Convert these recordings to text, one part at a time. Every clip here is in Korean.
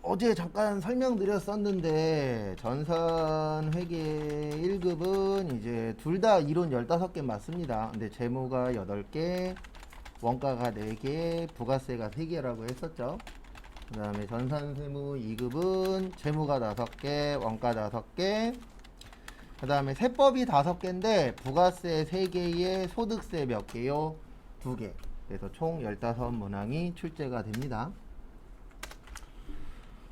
어제 잠깐 설명드렸었는데 전산 회계 1급은 이제 둘 다 이론 15개 맞습니다. 근데 재무가 8개, 원가가 4개, 부가세가 3개라고 했었죠. 그 다음에 전산세무 2급은 재무가 5개, 원가 5개, 그 다음에 세법이 5개인데 부가세 3개에 소득세 몇 개요? 2개. 그래서 총 15문항이 출제가 됩니다.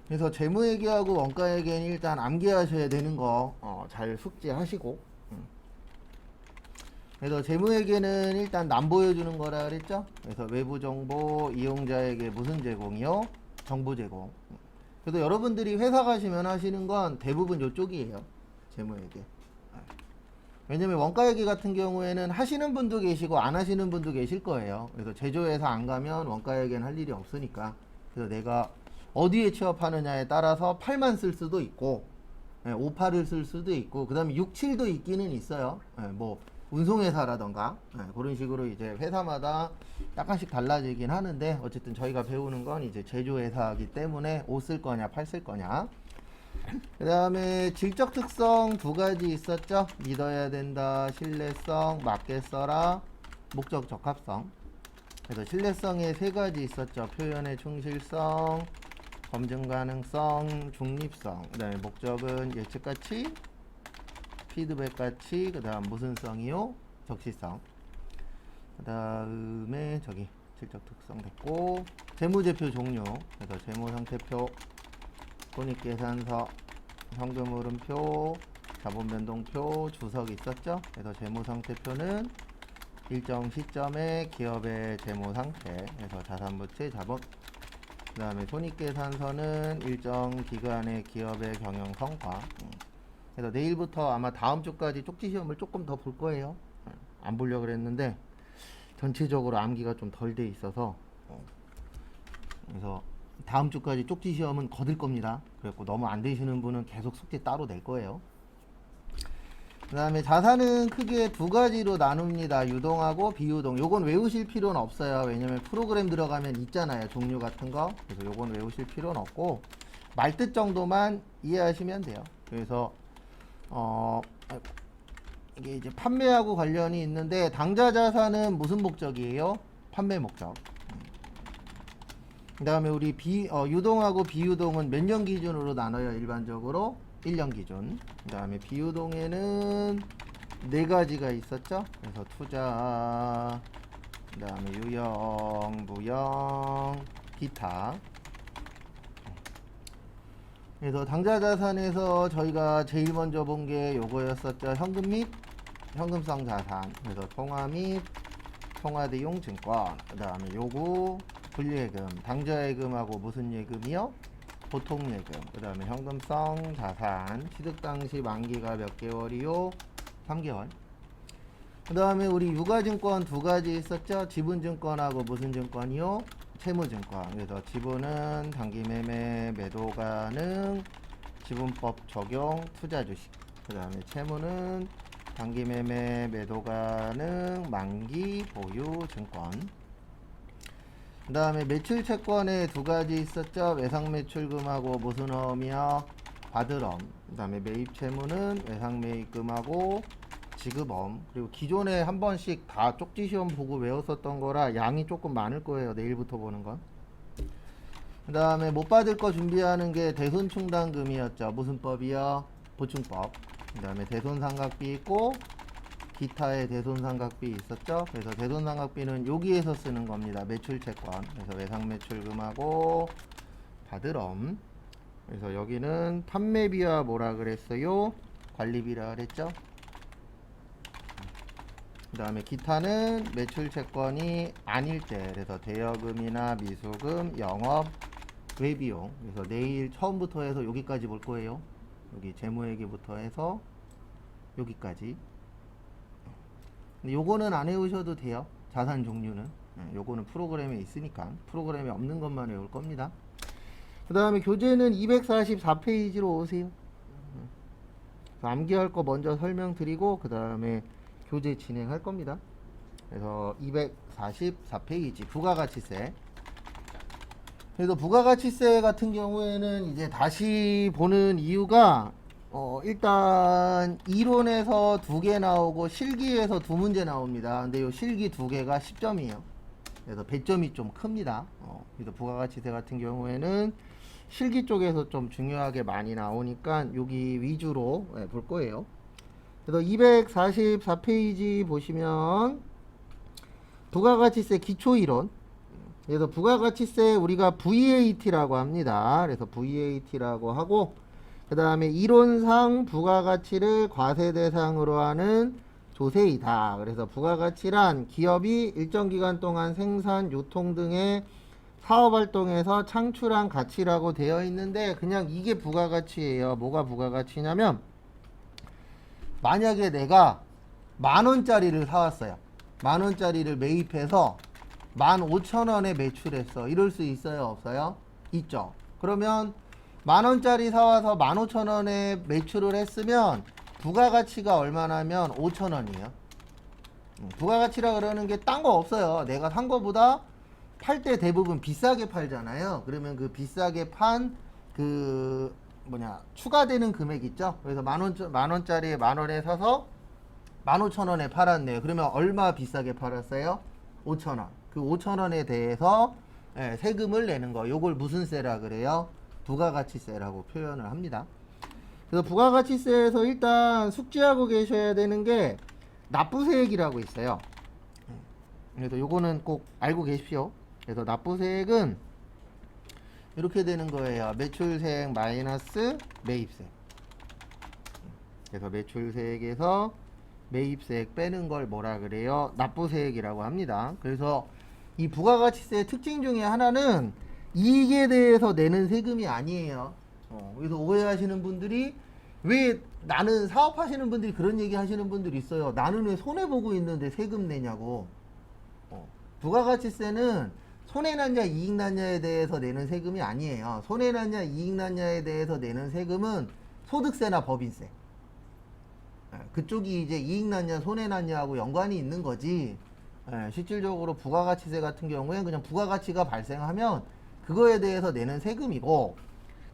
그래서 재무회계하고 원가회계는 일단 암기하셔야 되는 거 잘 숙지하시고, 그래서 재무회계는 일단 남 보여주는 거라 그랬죠. 그래서 외부 정보 이용자에게 무슨 제공이요? 정보 제공. 그래서 여러분들이 회사 가시면 하시는 건 대부분 이쪽이에요. 재무회계. 왜냐면 원가회계 같은 경우에는 하시는 분도 계시고 안 하시는 분도 계실 거예요. 그래서 제조회사 안 가면 원가회계는 할 일이 없으니까. 그래서 내가 어디에 취업하느냐에 따라서 8만 쓸 수도 있고 5, 8을 쓸 수도 있고 그 다음에 6, 7도 있기는 있어요. 뭐 운송회사라던가 그런 식으로 이제 회사마다 약간씩 달라지긴 하는데 어쨌든 저희가 배우는 건 이제 제조회사이기 때문에 5 쓸 거냐 8 쓸 거냐. 그 다음에 질적 특성 2가지 있었죠. 믿어야 된다, 신뢰성, 맞게 써라, 목적 적합성. 그래서 신뢰성에 3가지 있었죠. 표현의 충실성, 검증 가능성, 중립성. 그 다음에 목적은 예측가치, 피드백가치, 그 다음 무슨 성이요? 적시성. 그 다음에 저기 질적 특성 됐고, 재무제표 종류. 그래서 재무상태표, 손익계산서, 현금흐름표, 자본변동표, 주석 있었죠. 그래서 재무상태표는 일정 시점에 기업의 재무상태, 그래서 자산부채, 자본. 그 다음에 손익계산서는 일정 기간의 기업의 경영성과. 그래서 내일부터 아마 다음 주까지 쪽지시험을 조금 더 볼 거예요. 안 보려고 그랬는데 전체적으로 암기가 좀 덜 돼 있어서 그래서 다음 주까지 쪽지시험은 거들 겁니다. 그래갖고 너무 안 되시는 분은 계속 숙제 따로 낼 거예요. 그 다음에 자산은 크게 2가지로 나눕니다. 유동하고 비유동. 요건 외우실 필요는 없어요. 왜냐면 프로그램 들어가면 있잖아요. 종류 같은 거. 그래서 요건 외우실 필요는 없고 말뜻 정도만 이해하시면 돼요. 그래서 이게 이제 판매하고 관련이 있는데 당좌 자산은 무슨 목적이에요? 판매 목적. 그 다음에 우리 유동하고 비유동은 몇 년 기준으로 나눠요? 일반적으로 1년 기준. 그 다음에 비유동에는 4가지가 있었죠. 그래서 투자, 그 다음에 유형, 무형, 기타. 그래서 당좌 자산에서 저희가 제일 먼저 본 게 요거였었죠. 현금 및 현금성 자산. 그래서 통화 및 통화 대용 증권. 그 다음에 요구 분류예금. 당좌예금하고 무슨 예금이요? 보통예금. 그 다음에 현금성 자산. 취득 당시 만기가 몇 개월이요? 3개월. 그 다음에 우리 유가증권 2가지 있었죠. 지분증권하고 무슨 증권이요? 채무증권. 그래서 지분은 단기매매 매도 가능, 지분법 적용, 투자주식. 그 다음에 채무는 단기매매 매도 가능, 만기 보유 증권. 그 다음에 매출채권에 2가지 있었죠. 외상매출금하고 무슨 어음이요? 받을어음. 그 다음에 매입채무는 외상매입금하고 지급어음. 그리고 기존에 한 번씩 다 쪽지시험 보고 외웠었던 거라 양이 조금 많을 거예요. 내일부터 보는 건. 그 다음에 못 받을 거 준비하는 게 대손충당금이었죠. 무슨 법이요? 보충법. 그 다음에 대손상각비 있고 기타의 대손상각비 있었죠. 그래서 대손상각비는 여기에서 쓰는 겁니다. 매출채권. 그래서 외상매출금하고 받을어음. 그래서 여기는 판매비와 뭐라 그랬어요? 관리비라 그랬죠. 그 다음에 기타는 매출채권이 아닐 때, 그래서 대여금이나 미수금, 영업, 외비용. 그래서 내일 처음부터 해서 여기까지 볼 거예요. 여기 재무회계부터 해서 여기까지. 근데 요거는 안 외우셔도 돼요. 자산 종류는. 요거는 프로그램에 있으니까. 프로그램에 없는 것만 외울 겁니다. 그 다음에 교재는 244페이지로 오세요. 암기할 거 먼저 설명드리고 그 다음에 교재 진행할 겁니다. 그래서 244페이지 부가가치세. 그래서 부가가치세 같은 경우에는 이제 다시 보는 이유가 일단 이론에서 2개 나오고 실기에서 2문제 나옵니다. 근데 요 실기 2개가 10점이에요. 그래서 배점이 좀 큽니다. 그래서 부가가치세 같은 경우에는 실기 쪽에서 좀 중요하게 많이 나오니까 여기 위주로 볼 거예요. 그래서 244페이지 보시면 부가가치세 기초이론. 그래서 부가가치세 우리가 VAT라고 합니다. 그래서 VAT라고 하고, 그 다음에 이론상 부가가치를 과세 대상으로 하는 조세이다. 그래서 부가가치란 기업이 일정 기간 동안 생산, 유통 등의 사업활동에서 창출한 가치라고 되어 있는데, 그냥 이게 부가가치예요. 뭐가 부가가치냐면, 만약에 내가 10,000원짜리를 사왔어요. 10,000원짜리를 매입해서 15,000원에 매출했어. 이럴 수 있어요? 없어요? 있죠. 그러면 10,000원짜리 사와서 15,000원에 매출을 했으면 부가가치가 얼마냐면 5,000원이에요. 부가가치라 그러는 게 딴 거 없어요. 내가 산 거보다 팔 때 대부분 비싸게 팔잖아요. 그러면 그 비싸게 판 추가되는 금액 있죠. 그래서 만원짜리에 10,000원에 사서 15,000원에 팔았네요. 그러면 얼마 비싸게 팔았어요? 5,000원. 그 5,000원에 대해서 세금을 내는 거. 요걸 무슨 세라 그래요? 부가가치세라고 표현을 합니다. 그래서 부가가치세에서 일단 숙지하고 계셔야 되는 게 납부세액이라고 있어요. 그래서 요거는 꼭 알고 계십시오. 그래서 납부세액은 이렇게 되는 거예요. 매출세액 마이너스 매입세. 그래서 매출세액에서 매입세액 빼는 걸 뭐라 그래요? 납부세액이라고 합니다. 그래서 이 부가가치세의 특징 중에 하나는 이익에 대해서 내는 세금이 아니에요. 그래서 오해하시는 분들이, 왜 나는 사업하시는 분들이 그런 얘기 하시는 분들이 있어요. 나는 왜 손해보고 있는데 세금 내냐고. 부가가치세는 손해났냐 이익났냐에 대해서 내는 세금이 아니에요. 손해났냐 이익났냐에 대해서 내는 세금은 소득세나 법인세. 그쪽이 이제 이익났냐 손해났냐하고 연관이 있는 거지. 실질적으로 부가가치세 같은 경우에는 그냥 부가가치가 발생하면 그거에 대해서 내는 세금이고,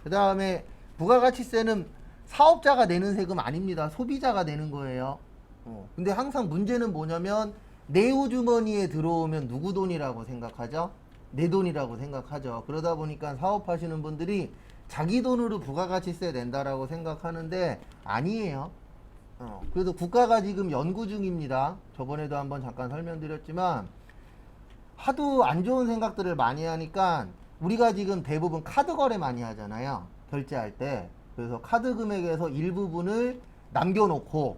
그 다음에 부가가치세는 사업자가 내는 세금 아닙니다. 소비자가 내는 거예요. 근데 항상 문제는 뭐냐면 내후 주머니에 들어오면 누구 돈이라고 생각하죠? 내 돈이라고 생각하죠. 그러다 보니까 사업하시는 분들이 자기 돈으로 부가가치세 낸다라고 생각하는데 아니에요. 그래서 국가가 지금 연구 중입니다. 저번에도 한번 잠깐 설명드렸지만 하도 안 좋은 생각들을 많이 하니까 우리가 지금 대부분 카드 거래 많이 하잖아요. 결제할 때. 그래서 카드 금액에서 일부분을 남겨놓고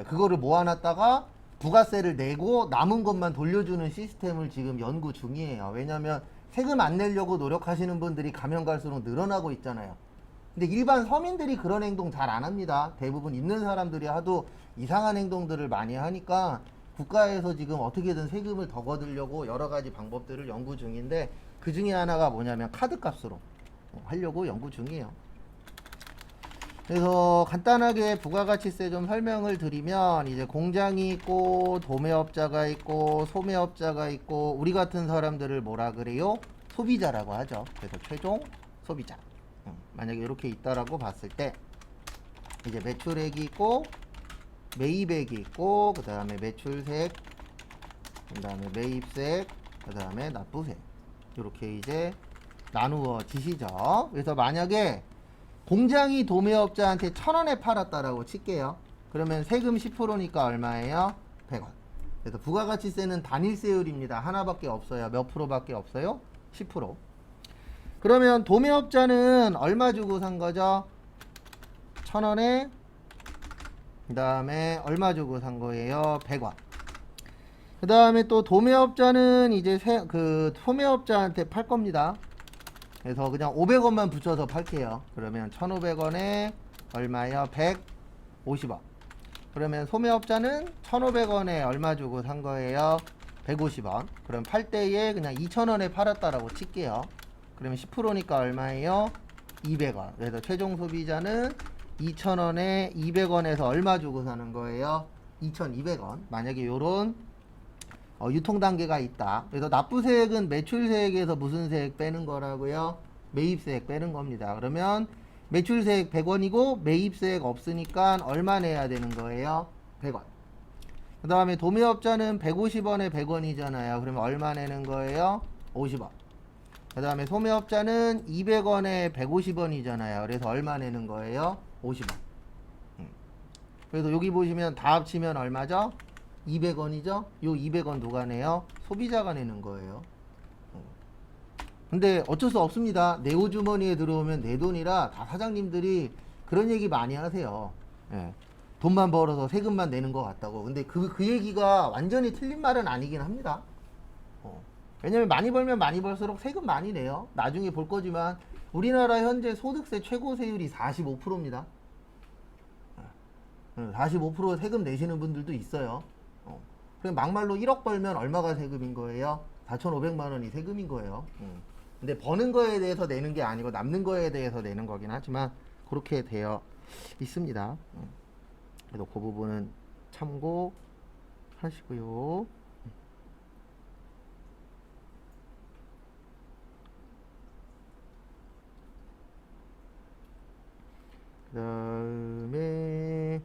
그거를 모아놨다가 부가세를 내고 남은 것만 돌려주는 시스템을 지금 연구 중이에요. 왜냐하면 세금 안 내려고 노력하시는 분들이 가면 갈수록 늘어나고 있잖아요. 근데 일반 서민들이 그런 행동 잘 안 합니다. 대부분 있는 사람들이 하도 이상한 행동들을 많이 하니까 국가에서 지금 어떻게든 세금을 더 거두려고 여러 가지 방법들을 연구 중인데, 그 중에 하나가 뭐냐면 카드 값으로 하려고 연구 중이에요. 그래서 간단하게 부가가치세 좀 설명을 드리면, 이제 공장이 있고 도매업자가 있고 소매업자가 있고 우리 같은 사람들을 뭐라 그래요? 소비자라고 하죠. 그래서 최종 소비자. 만약에 이렇게 있다라고 봤을 때 이제 매출액이 있고 매입액이 있고, 그 다음에 매출세액, 그 다음에 매입세액, 그 다음에 납부세액, 이렇게 이제 나누어지시죠. 그래서 만약에 공장이 도매업자한테 1,000원에 팔았다라고 칠게요. 그러면 세금 10%니까 얼마예요? 100원. 그래서 부가가치세는 단일세율입니다. 하나밖에 없어요. 몇 프로밖에 없어요? 10%. 그러면 도매업자는 얼마 주고 산 거죠? 1,000원에, 그 다음에 얼마 주고 산 거예요? 100원. 그 다음에 또 도매업자는 이제 소매업자한테 팔 겁니다. 그래서 그냥 500원만 붙여서 팔게요. 그러면 1,500원에 얼마예요? 150원. 그러면 소매업자는 1,500원에 얼마 주고 산 거예요? 150원. 그럼 팔 때에 그냥 2,000원에 팔았다라고 칠게요. 그러면 10%니까 얼마예요? 200원. 그래서 최종 소비자는 2,000원에 200원에서 얼마 주고 사는 거예요? 2,200원. 만약에 요런 유통 단계가 있다. 그래서 납부세액은 매출세액에서 무슨 세액 빼는 거라고요? 매입세액 빼는 겁니다. 그러면 매출세액 100원이고 매입세액 없으니까 얼마 내야 되는 거예요? 100원. 그 다음에 도매업자는 150원에 100원이잖아요. 그러면 얼마 내는 거예요? 50원. 그 다음에 소매업자는 200원에 150원이잖아요. 그래서 얼마 내는 거예요? 50원. 그래서 여기 보시면 다 합치면 얼마죠? 200원이죠? 요 200원 누가 내요? 소비자가 내는 거예요. 근데 어쩔 수 없습니다. 내 호주머니에 들어오면 내 돈이라 다 사장님들이 그런 얘기 많이 하세요. 예. 돈만 벌어서 세금만 내는 것 같다고. 근데 그 얘기가 완전히 틀린 말은 아니긴 합니다. 왜냐면 많이 벌면 많이 벌수록 세금 많이 내요. 나중에 볼 거지만 우리나라 현재 소득세 최고 세율이 45%입니다. 45% 세금 내시는 분들도 있어요. 그럼 막말로 1억 벌면 얼마가 세금인 거예요? 4,500만 원이 세금인 거예요. 근데 버는 거에 대해서 내는 게 아니고 남는 거에 대해서 내는 거긴 하지만 그렇게 되어 있습니다. 그래서 그 부분은 참고하시고요. 그 다음에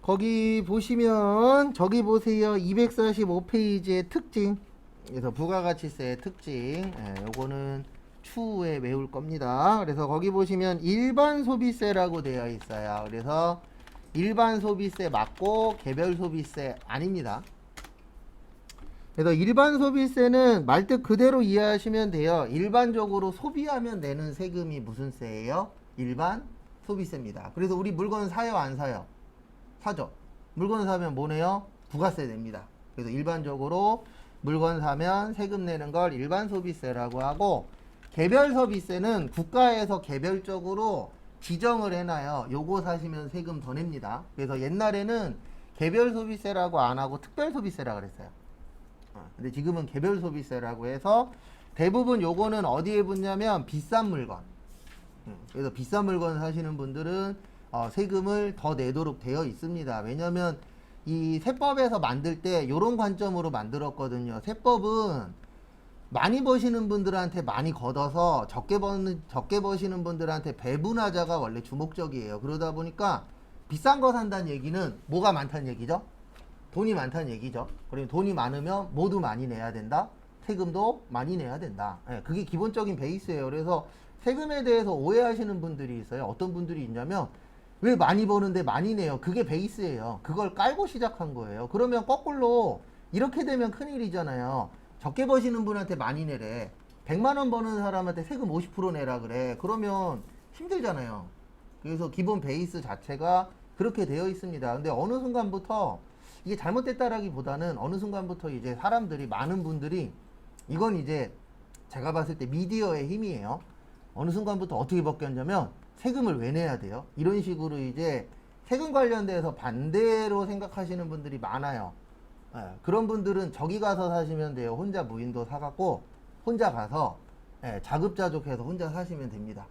거기 보시면 저기 보세요. 245페이지의 특징. 그래서 부가가치세의 특징. 요거는 추후에 외울 겁니다. 그래서 거기 보시면 일반 소비세라고 되어 있어요. 그래서 일반 소비세 맞고 개별 소비세 아닙니다. 그래서 일반 소비세는 말뜻 그대로 이해하시면 돼요. 일반적으로 소비하면 내는 세금이 무슨 세예요? 일반 소비세입니다. 그래서 우리 물건 사요, 안 사요? 사죠. 물건 사면 뭐 내요? 부가세 냅니다. 그래서 일반적으로 물건 사면 세금 내는 걸 일반 소비세라고 하고, 개별 소비세는 국가에서 개별적으로 지정을 해놔요. 요거 사시면 세금 더 냅니다. 그래서 옛날에는 개별 소비세라고 안 하고 특별 소비세라고 그랬어요. 근데 지금은 개별 소비세라고 해서 대부분 요거는 어디에 붙냐면 비싼 물건. 그래서 비싼 물건 사시는 분들은 세금을 더 내도록 되어 있습니다. 왜냐면 이 세법에서 만들 때 요런 관점으로 만들었거든요. 세법은 많이 버시는 분들한테 많이 걷어서 적게 버시는 분들한테 배분하자가 원래 주목적이에요. 그러다 보니까 비싼 거 산다는 얘기는 뭐가 많다는 얘기죠? 돈이 많다는 얘기죠. 그러면 돈이 많으면 모두 많이 내야 된다. 세금도 많이 내야 된다. 그게 기본적인 베이스예요. 그래서 세금에 대해서 오해하시는 분들이 있어요. 어떤 분들이 있냐면 왜 많이 버는데 많이 내요? 그게 베이스예요. 그걸 깔고 시작한 거예요. 그러면 거꾸로 이렇게 되면 큰일이잖아요. 적게 버시는 분한테 많이 내래. 100만 원 버는 사람한테 세금 50% 내라 그래. 그러면 힘들잖아요. 그래서 기본 베이스 자체가 그렇게 되어 있습니다. 근데 어느 순간부터 이게 잘못됐다라기보다는 어느 순간부터 이제 사람들이, 많은 분들이, 이건 이제 제가 봤을 때 미디어의 힘이에요. 어느 순간부터 어떻게 바뀌었냐면 세금을 왜 내야 돼요? 이런 식으로 이제 세금 관련돼서 반대로 생각하시는 분들이 많아요. 그런 분들은 저기 가서 사시면 돼요. 혼자 무인도 사갖고 혼자 가서 자급자족해서 혼자 사시면 됩니다.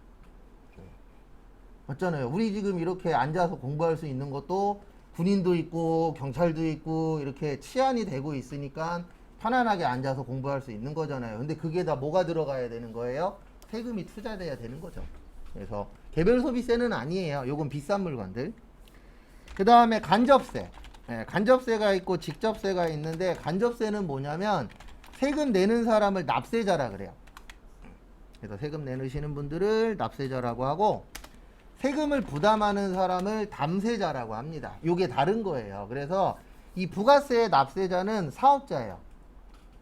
맞잖아요. 우리 지금 이렇게 앉아서 공부할 수 있는 것도 군인도 있고 경찰도 있고 이렇게 치안이 되고 있으니까 편안하게 앉아서 공부할 수 있는 거잖아요. 근데 그게 다 뭐가 들어가야 되는 거예요? 세금이 투자돼야 되는 거죠. 그래서 개별 소비세는 아니에요. 요건 비싼 물건들. 그 다음에 간접세. 간접세가 있고 직접세가 있는데, 간접세는 뭐냐면 세금 내는 사람을 납세자라 그래요. 그래서 세금 내시는 분들을 납세자라고 하고, 세금을 부담하는 사람을 담세자라고 합니다. 요게 다른 거예요. 그래서 이 부가세의 납세자는 사업자예요.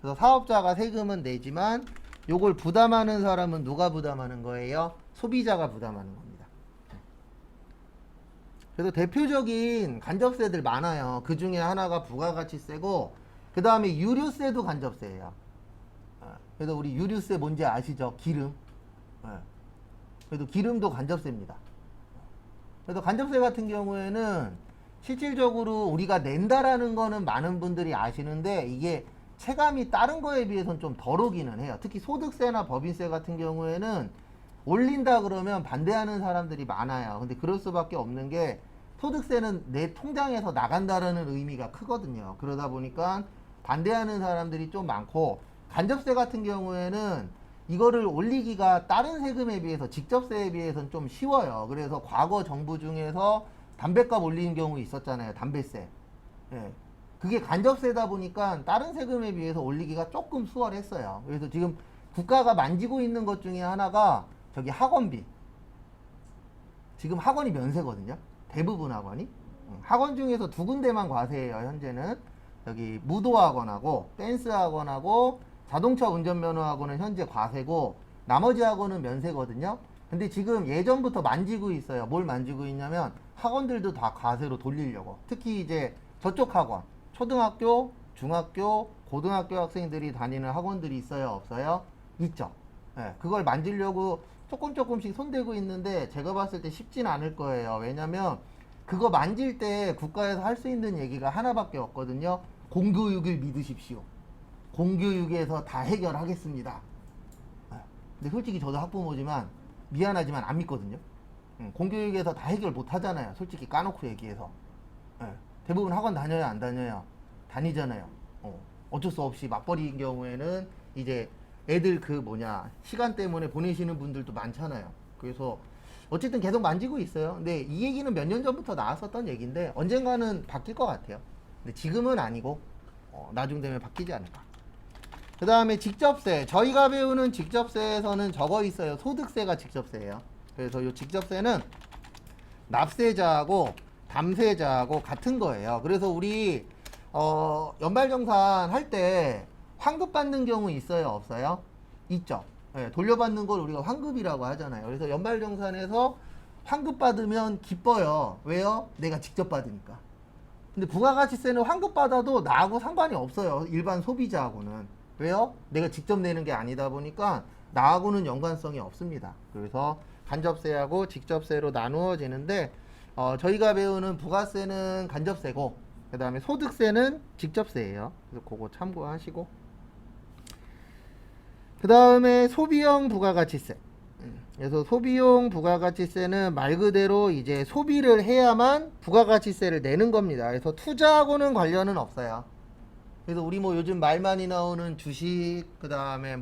그래서 사업자가 세금은 내지만 요걸 부담하는 사람은 누가 부담하는 거예요? 소비자가 부담하는 겁니다. 그래서 대표적인 간접세들 많아요. 그 중에 하나가 부가가치세고, 그 다음에 유류세도 간접세예요. 그래서 우리 유류세 뭔지 아시죠? 기름. 그래도 기름도 간접세입니다. 그래서 간접세 같은 경우에는 실질적으로 우리가 낸다라는 거는 많은 분들이 아시는데, 이게 체감이 다른 거에 비해서는 좀 덜 오기는 해요. 특히 소득세나 법인세 같은 경우에는 올린다 그러면 반대하는 사람들이 많아요. 근데 그럴 수밖에 없는 게, 소득세는 내 통장에서 나간다라는 의미가 크거든요. 그러다 보니까 반대하는 사람들이 좀 많고, 간접세 같은 경우에는 이거를 올리기가 다른 세금에 비해서, 직접세에 비해서는 좀 쉬워요. 그래서 과거 정부 중에서 담배값 올리는 경우 있었잖아요. 담배세. 예. 그게 간접세다 보니까 다른 세금에 비해서 올리기가 조금 수월했어요. 그래서 지금 국가가 만지고 있는 것 중에 하나가 저기 학원비. 지금 학원이 면세거든요. 대부분 학원이. 학원 중에서 두 군데만 과세예요. 현재는 여기 무도학원하고 댄스학원하고 자동차 운전면허학원은 현재 과세고, 나머지 학원은 면세거든요. 근데 지금 예전부터 만지고 있어요. 뭘 만지고 있냐면 학원들도 다 과세로 돌리려고. 특히 이제 저쪽 학원, 초등학교, 중학교, 고등학교 학생들이 다니는 학원들이 있어요, 없어요? 있죠. 예, 그걸 만지려고 조금씩 손대고 있는데 제가 봤을 때 쉽진 않을 거예요. 왜냐면 그거 만질 때 국가에서 할 수 있는 얘기가 하나밖에 없거든요. 공교육을 믿으십시오. 공교육에서 다 해결하겠습니다. 근데 솔직히 저도 학부모지만 미안하지만 안 믿거든요. 공교육에서 다 해결 못 하잖아요. 솔직히 까놓고 얘기해서. 대부분 학원 다녀요, 안 다녀요? 다니잖아요. 어쩔 수 없이 맞벌이인 경우에는 이제 애들 시간 때문에 보내시는 분들도 많잖아요. 그래서 어쨌든 계속 만지고 있어요. 근데 이 얘기는 몇 년 전부터 나왔었던 얘기인데 언젠가는 바뀔 것 같아요. 근데 지금은 아니고 나중 되면 바뀌지 않을까. 그 다음에 직접세. 저희가 배우는 직접세에서는 적어 있어요. 소득세가 직접세예요. 그래서 이 직접세는 납세자하고 담세자하고 같은 거예요. 그래서 우리 연말정산 할 때 환급 받는 경우 있어요, 없어요? 있죠. 네, 돌려받는 걸 우리가 환급이라고 하잖아요. 그래서 연말정산에서 환급 받으면 기뻐요. 왜요? 내가 직접 받으니까. 근데 부가가치세는 환급 받아도 나하고 상관이 없어요. 일반 소비자하고는. 왜요? 내가 직접 내는 게 아니다 보니까 나하고는 연관성이 없습니다. 그래서 간접세하고 직접세로 나누어지는데, 저희가 배우는 부가세는 간접세고, 그 다음에 소득세는 직접세예요. 그래서 그거 참고하시고, 그 다음에 소비형 부가가치세. 그래서 소비용 부가가치세는 말 그대로 이제 소비를 해야만 부가가치세를 내는 겁니다. 그래서 투자하고는 관련은 없어요. 그래서 우리 요즘 말 많이 나오는 주식, 그 다음에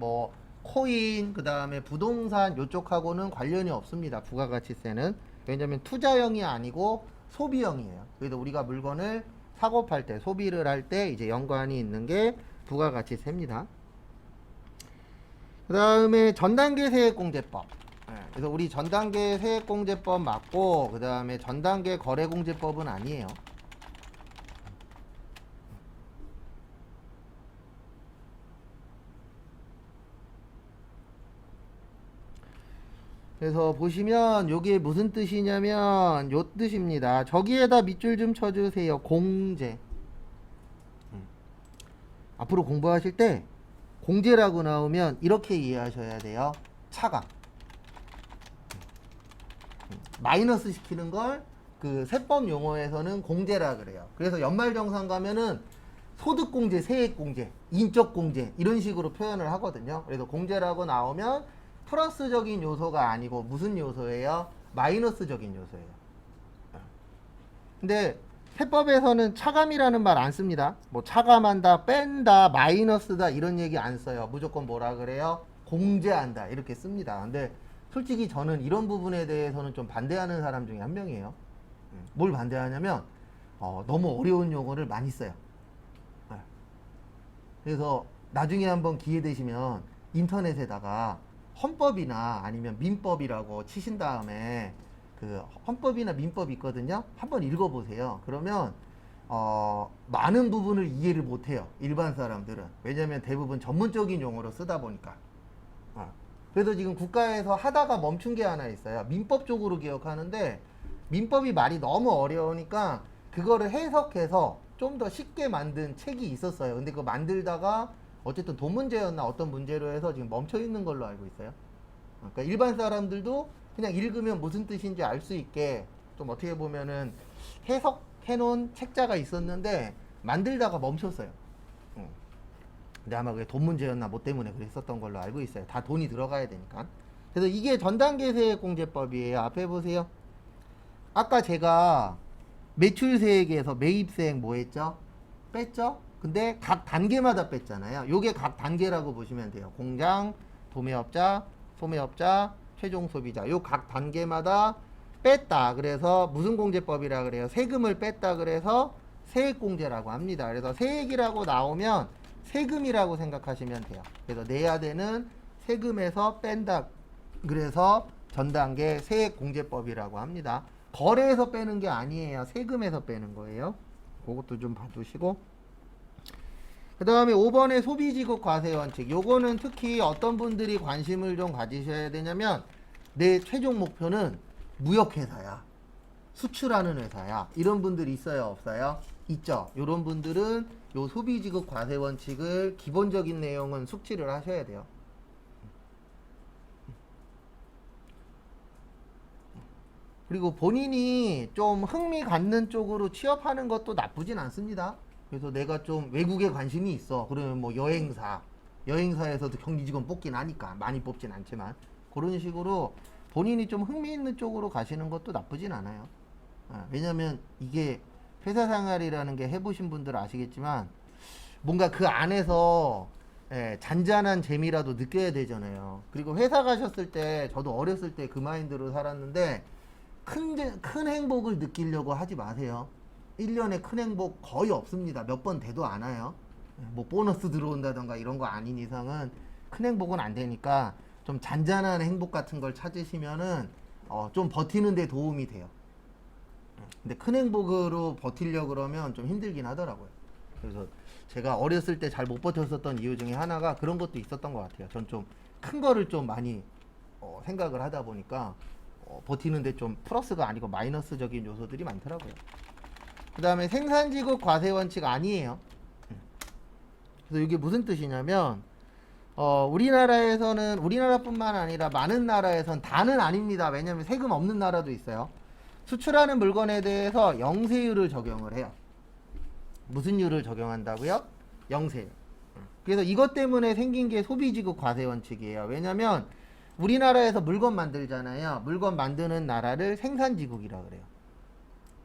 코인, 그 다음에 부동산 요쪽하고는 관련이 없습니다. 부가가치세는. 왜냐면 투자형이 아니고 소비형이에요. 그래서 우리가 물건을 사고 팔 때, 소비를 할 때 이제 연관이 있는 게 부가가치세입니다. 그 다음에 전단계 세액공제법. 그래서 우리 전단계 세액공제법 맞고, 그 다음에 전단계 거래공제법은 아니에요. 그래서 보시면 요게 무슨 뜻이냐면 요 뜻입니다. 저기에다 밑줄 좀 쳐주세요. 공제. 앞으로 공부하실 때 공제라고 나오면 이렇게 이해하셔야 돼요. 차감. 마이너스 시키는 걸 그 세법 용어에서는 공제라 그래요. 그래서 연말정산 가면은 소득공제, 세액공제, 인적공제 이런 식으로 표현을 하거든요. 그래서 공제라고 나오면 플러스적인 요소가 아니고 무슨 요소예요? 마이너스적인 요소예요. 근데 세법에서는 차감이라는 말 안 씁니다. 차감한다, 뺀다, 마이너스다 이런 얘기 안 써요. 무조건 뭐라 그래요? 공제한다 이렇게 씁니다. 근데 솔직히 저는 이런 부분에 대해서는 좀 반대하는 사람 중에 한 명이에요. 뭘 반대하냐면 너무 어려운 용어를 많이 써요. 그래서 나중에 한번 기회 되시면 인터넷에다가 헌법이나 아니면 민법이라고 치신 다음에 그 헌법이나 민법 있거든요. 한번 읽어보세요. 그러면 많은 부분을 이해를 못해요. 일반 사람들은. 왜냐하면 대부분 전문적인 용어로 쓰다 보니까. 그래서 지금 국가에서 하다가 멈춘 게 하나 있어요. 민법 쪽으로 기억하는데 민법이 말이 너무 어려우니까 그거를 해석해서 좀 더 쉽게 만든 책이 있었어요. 근데 그거 만들다가 어쨌든 돈 문제였나 어떤 문제로 해서 지금 멈춰 있는 걸로 알고 있어요. 그러니까 일반 사람들도 그냥 읽으면 무슨 뜻인지 알 수 있게 좀 어떻게 보면은 해석해 놓은 책자가 있었는데 만들다가 멈췄어요. 근데 아마 그게 돈 문제였나 뭐 때문에 그랬었던 걸로 알고 있어요. 다 돈이 들어가야 되니까. 그래서 이게 전단계 세액공제법이에요. 앞에 보세요. 아까 제가 매출세액에서 매입세액 뭐 했죠? 뺐죠? 근데 각 단계마다 뺐잖아요. 요게 각 단계라고 보시면 돼요. 공장, 도매업자, 소매업자, 최종 소비자. 요 각 단계마다 뺐다. 그래서 무슨 공제법이라 그래요? 세금을 뺐다. 그래서 세액공제라고 합니다. 그래서 세액이라고 나오면 세금이라고 생각하시면 돼요. 그래서 내야 되는 세금에서 뺀다. 그래서 전 단계 세액공제법이라고 합니다. 거래에서 빼는 게 아니에요. 세금에서 빼는 거예요. 그것도 좀 봐두시고. 그 다음에 5번의 소비지급 과세원칙. 요거는 특히 어떤 분들이 관심을 좀 가지셔야 되냐면, 내 최종 목표는 무역회사야, 수출하는 회사야, 이런 분들이 있어요, 없어요? 있죠. 이런 분들은 요 소비지급 과세원칙을 기본적인 내용은 숙지를 하셔야 돼요. 그리고 본인이 좀 흥미 갖는 쪽으로 취업하는 것도 나쁘진 않습니다. 그래서 내가 좀 외국에 관심이 있어. 그러면 뭐 여행사에서도 경리직원 뽑긴 하니까, 많이 뽑진 않지만, 그런 식으로 본인이 좀 흥미 있는 쪽으로 가시는 것도 나쁘진 않아요. 왜냐면 이게 회사 생활이라는 게 해보신 분들 아시겠지만, 뭔가 그 안에서 잔잔한 재미라도 느껴야 되잖아요. 그리고 회사 가셨을 때, 저도 어렸을 때 그 마인드로 살았는데, 큰 행복을 느끼려고 하지 마세요. 1년에 큰 행복 거의 없습니다. 몇 번 돼도 안 와요. 뭐 보너스 들어온다던가 이런 거 아닌 이상은 큰 행복은 안 되니까, 좀 잔잔한 행복 같은 걸 찾으시면은 좀 버티는 데 도움이 돼요. 근데 큰 행복으로 버티려고 그러면 좀 힘들긴 하더라고요. 그래서 제가 어렸을 때 잘 못 버텼었던 이유 중에 하나가 그런 것도 있었던 것 같아요. 전 좀 큰 거를 좀 많이 생각을 하다 보니까 버티는데 좀 플러스가 아니고 마이너스적인 요소들이 많더라고요. 그 다음에 생산지급 과세원칙 아니에요. 그래서 이게 무슨 뜻이냐면, 우리나라에서는, 우리나라뿐만 아니라 많은 나라에선 다는 아닙니다. 왜냐면 세금 없는 나라도 있어요. 수출하는 물건에 대해서 영세율을 적용을 해요. 무슨 율을 적용한다고요? 영세율. 그래서 이것 때문에 생긴 게 소비지급 과세원칙이에요. 왜냐면 우리나라에서 물건 만들잖아요. 물건 만드는 나라를 생산지국이라 그래요.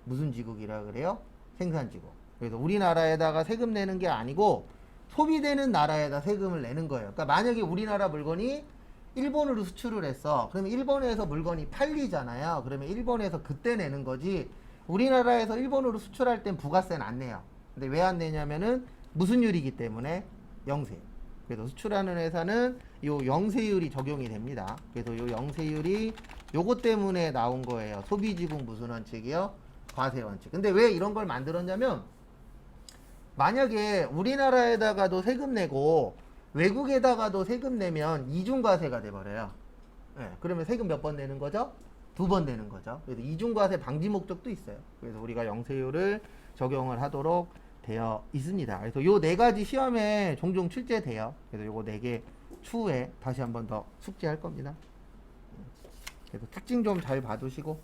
무슨 지국이라 그래요? 생산지국. 그래서 우리나라에다가 세금 내는 게 아니고 소비되는 나라에다 세금을 내는 거예요. 그러니까 만약에 우리나라 물건이 일본으로 수출을 했어. 그러면 일본에서 물건이 팔리잖아요. 그러면 일본에서 그때 내는 거지, 우리나라에서 일본으로 수출할 땐 부가세는 안 내요. 근데 왜 안 내냐면은 무슨 율이기 때문에? 영세율. 그래서 수출하는 회사는 요 영세율이 적용이 됩니다. 그래서 요 영세율이 요것 때문에 나온 거예요. 소비지국 무슨 원칙이요? 과세원칙. 근데 왜 이런 걸 만들었냐면, 만약에 우리나라에다가도 세금 내고 외국에다가도 세금 내면 이중과세가 돼버려요. 그러면 세금 몇 번 내는 거죠? 2번 내는 거죠. 그래서 이중과세 방지 목적도 있어요. 그래서 우리가 영세율을 적용을 하도록 되어 있습니다. 그래서 요 4가지 시험에 종종 출제돼요. 그래서 요거 4개 추후에 다시 한번 더 숙지할 겁니다. 그래서 특징 좀 잘 봐두시고,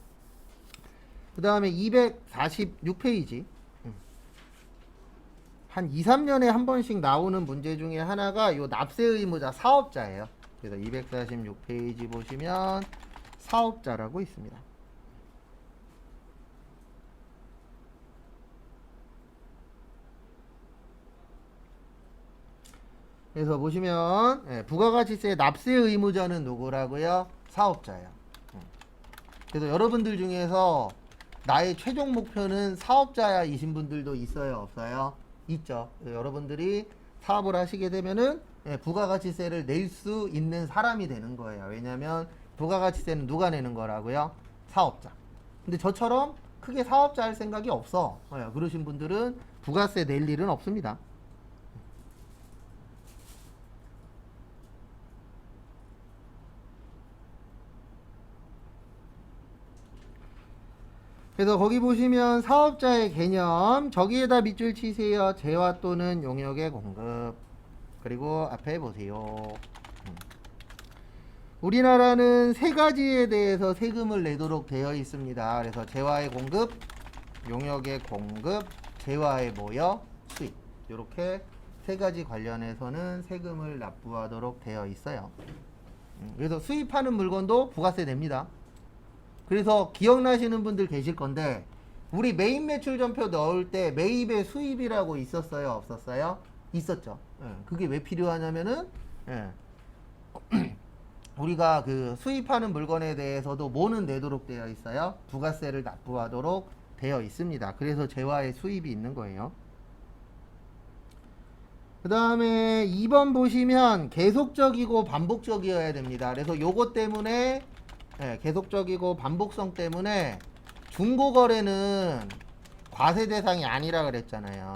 그 다음에 246페이지. 한 2, 3년에 한 번씩 나오는 문제 중에 하나가 요 납세 의무자 사업자예요. 그래서 246페이지 보시면 사업자라고 있습니다. 그래서 보시면 부가가치세 납세 의무자는 누구라고요? 사업자예요. 그래서 여러분들 중에서 나의 최종 목표는 사업자야 이신 분들도 있어요, 없어요? 있죠. 여러분들이 사업을 하시게 되면은 부가가치세를 낼 수 있는 사람이 되는 거예요. 왜냐하면 부가가치세는 누가 내는 거라고요? 사업자. 근데 저처럼 크게 사업자 할 생각이 없어. 그러신 분들은 부가세 낼 일은 없습니다. 그래서 거기 보시면 사업자의 개념, 저기에다 밑줄 치세요. 재화 또는 용역의 공급. 그리고 앞에 보세요. 우리나라는 3가지에 대해서 세금을 내도록 되어 있습니다. 그래서 재화의 공급, 용역의 공급, 재화의 뭐요? 수입. 이렇게 3가지 관련해서는 세금을 납부하도록 되어 있어요. 그래서 수입하는 물건도 부가세 냅니다. 그래서 기억나시는 분들 계실 건데, 우리 메인 매출 전표 넣을 때 매입의 수입이라고 있었어요? 없었어요? 있었죠. 예, 그게 왜 필요하냐면은 예, 우리가 그 수입하는 물건에 대해서도 뭐는 내도록 되어 있어요? 부가세를 납부하도록 되어 있습니다. 그래서 재화의 수입이 있는 거예요. 그 다음에 2번 보시면 계속적이고 반복적이어야 됩니다. 그래서 요것 때문에 예, 계속적이고 반복성 때문에 중고거래는 과세 대상이 아니라 그랬잖아요.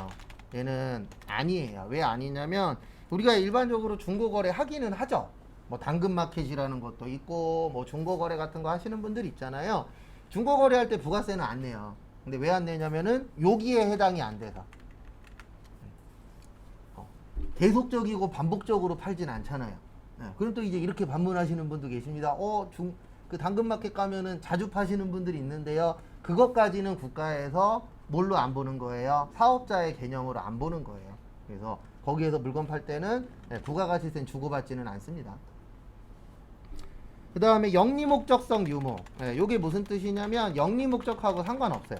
얘는 아니에요. 왜 아니냐면 우리가 일반적으로 중고거래 하기는 하죠. 뭐 당근마켓이라는 것도 있고 뭐 중고거래 같은 거 하시는 분들 있잖아요. 중고거래 할 때 부가세는 안 내요. 근데 왜 안 내냐면은 여기에 해당이 안 돼서 계속적이고 반복적으로 팔진 않잖아요. 그럼 또 이제 이렇게 반문하시는 분도 계십니다. 그 당근마켓 가면은 자주 파시는 분들이 있는데요. 그것까지는 국가에서 뭘로 안 보는 거예요? 사업자의 개념으로 안 보는 거예요. 그래서 거기에서 물건 팔 때는 부가가치세는 주고받지는 않습니다. 그 다음에 영리목적성 유무. 요게 무슨 뜻이냐면 영리목적하고 상관없어요.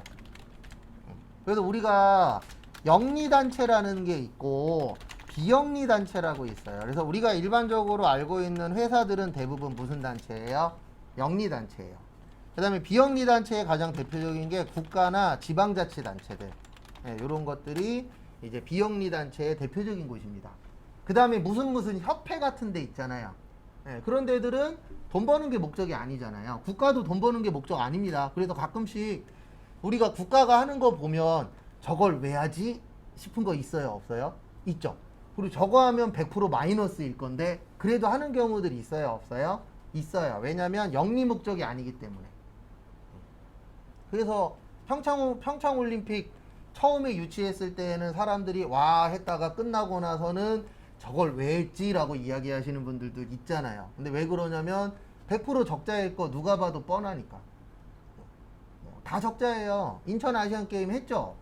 그래서 우리가 영리단체라는 게 있고 비영리단체라고 있어요. 그래서 우리가 일반적으로 알고 있는 회사들은 대부분 무슨 단체예요? 영리단체예요. 그 다음에 비영리단체의 가장 대표적인 게 국가나 지방자치단체들. 이런 것들이 이제 비영리단체의 대표적인 곳입니다. 그 다음에 무슨 협회 같은 데 있잖아요. 그런 데들은 돈 버는 게 목적이 아니잖아요. 국가도 돈 버는 게 목적 아닙니다. 그래서 가끔씩 우리가 국가가 하는 거 보면 저걸 왜 하지? 싶은 거 있어요? 없어요? 있죠. 그리고 저거 하면 100% 마이너스일 건데 그래도 하는 경우들이 있어요? 없어요? 있어요. 왜냐면 영리 목적이 아니기 때문에. 그래서 평창올림픽 처음에 유치했을 때는 사람들이 와 했다가 끝나고 나서는 저걸 왜 했지? 라고 이야기하시는 분들도 있잖아요. 근데 왜 그러냐면 100% 적자일 거 누가 봐도 뻔하니까. 다 적자예요. 인천 아시안게임 했죠?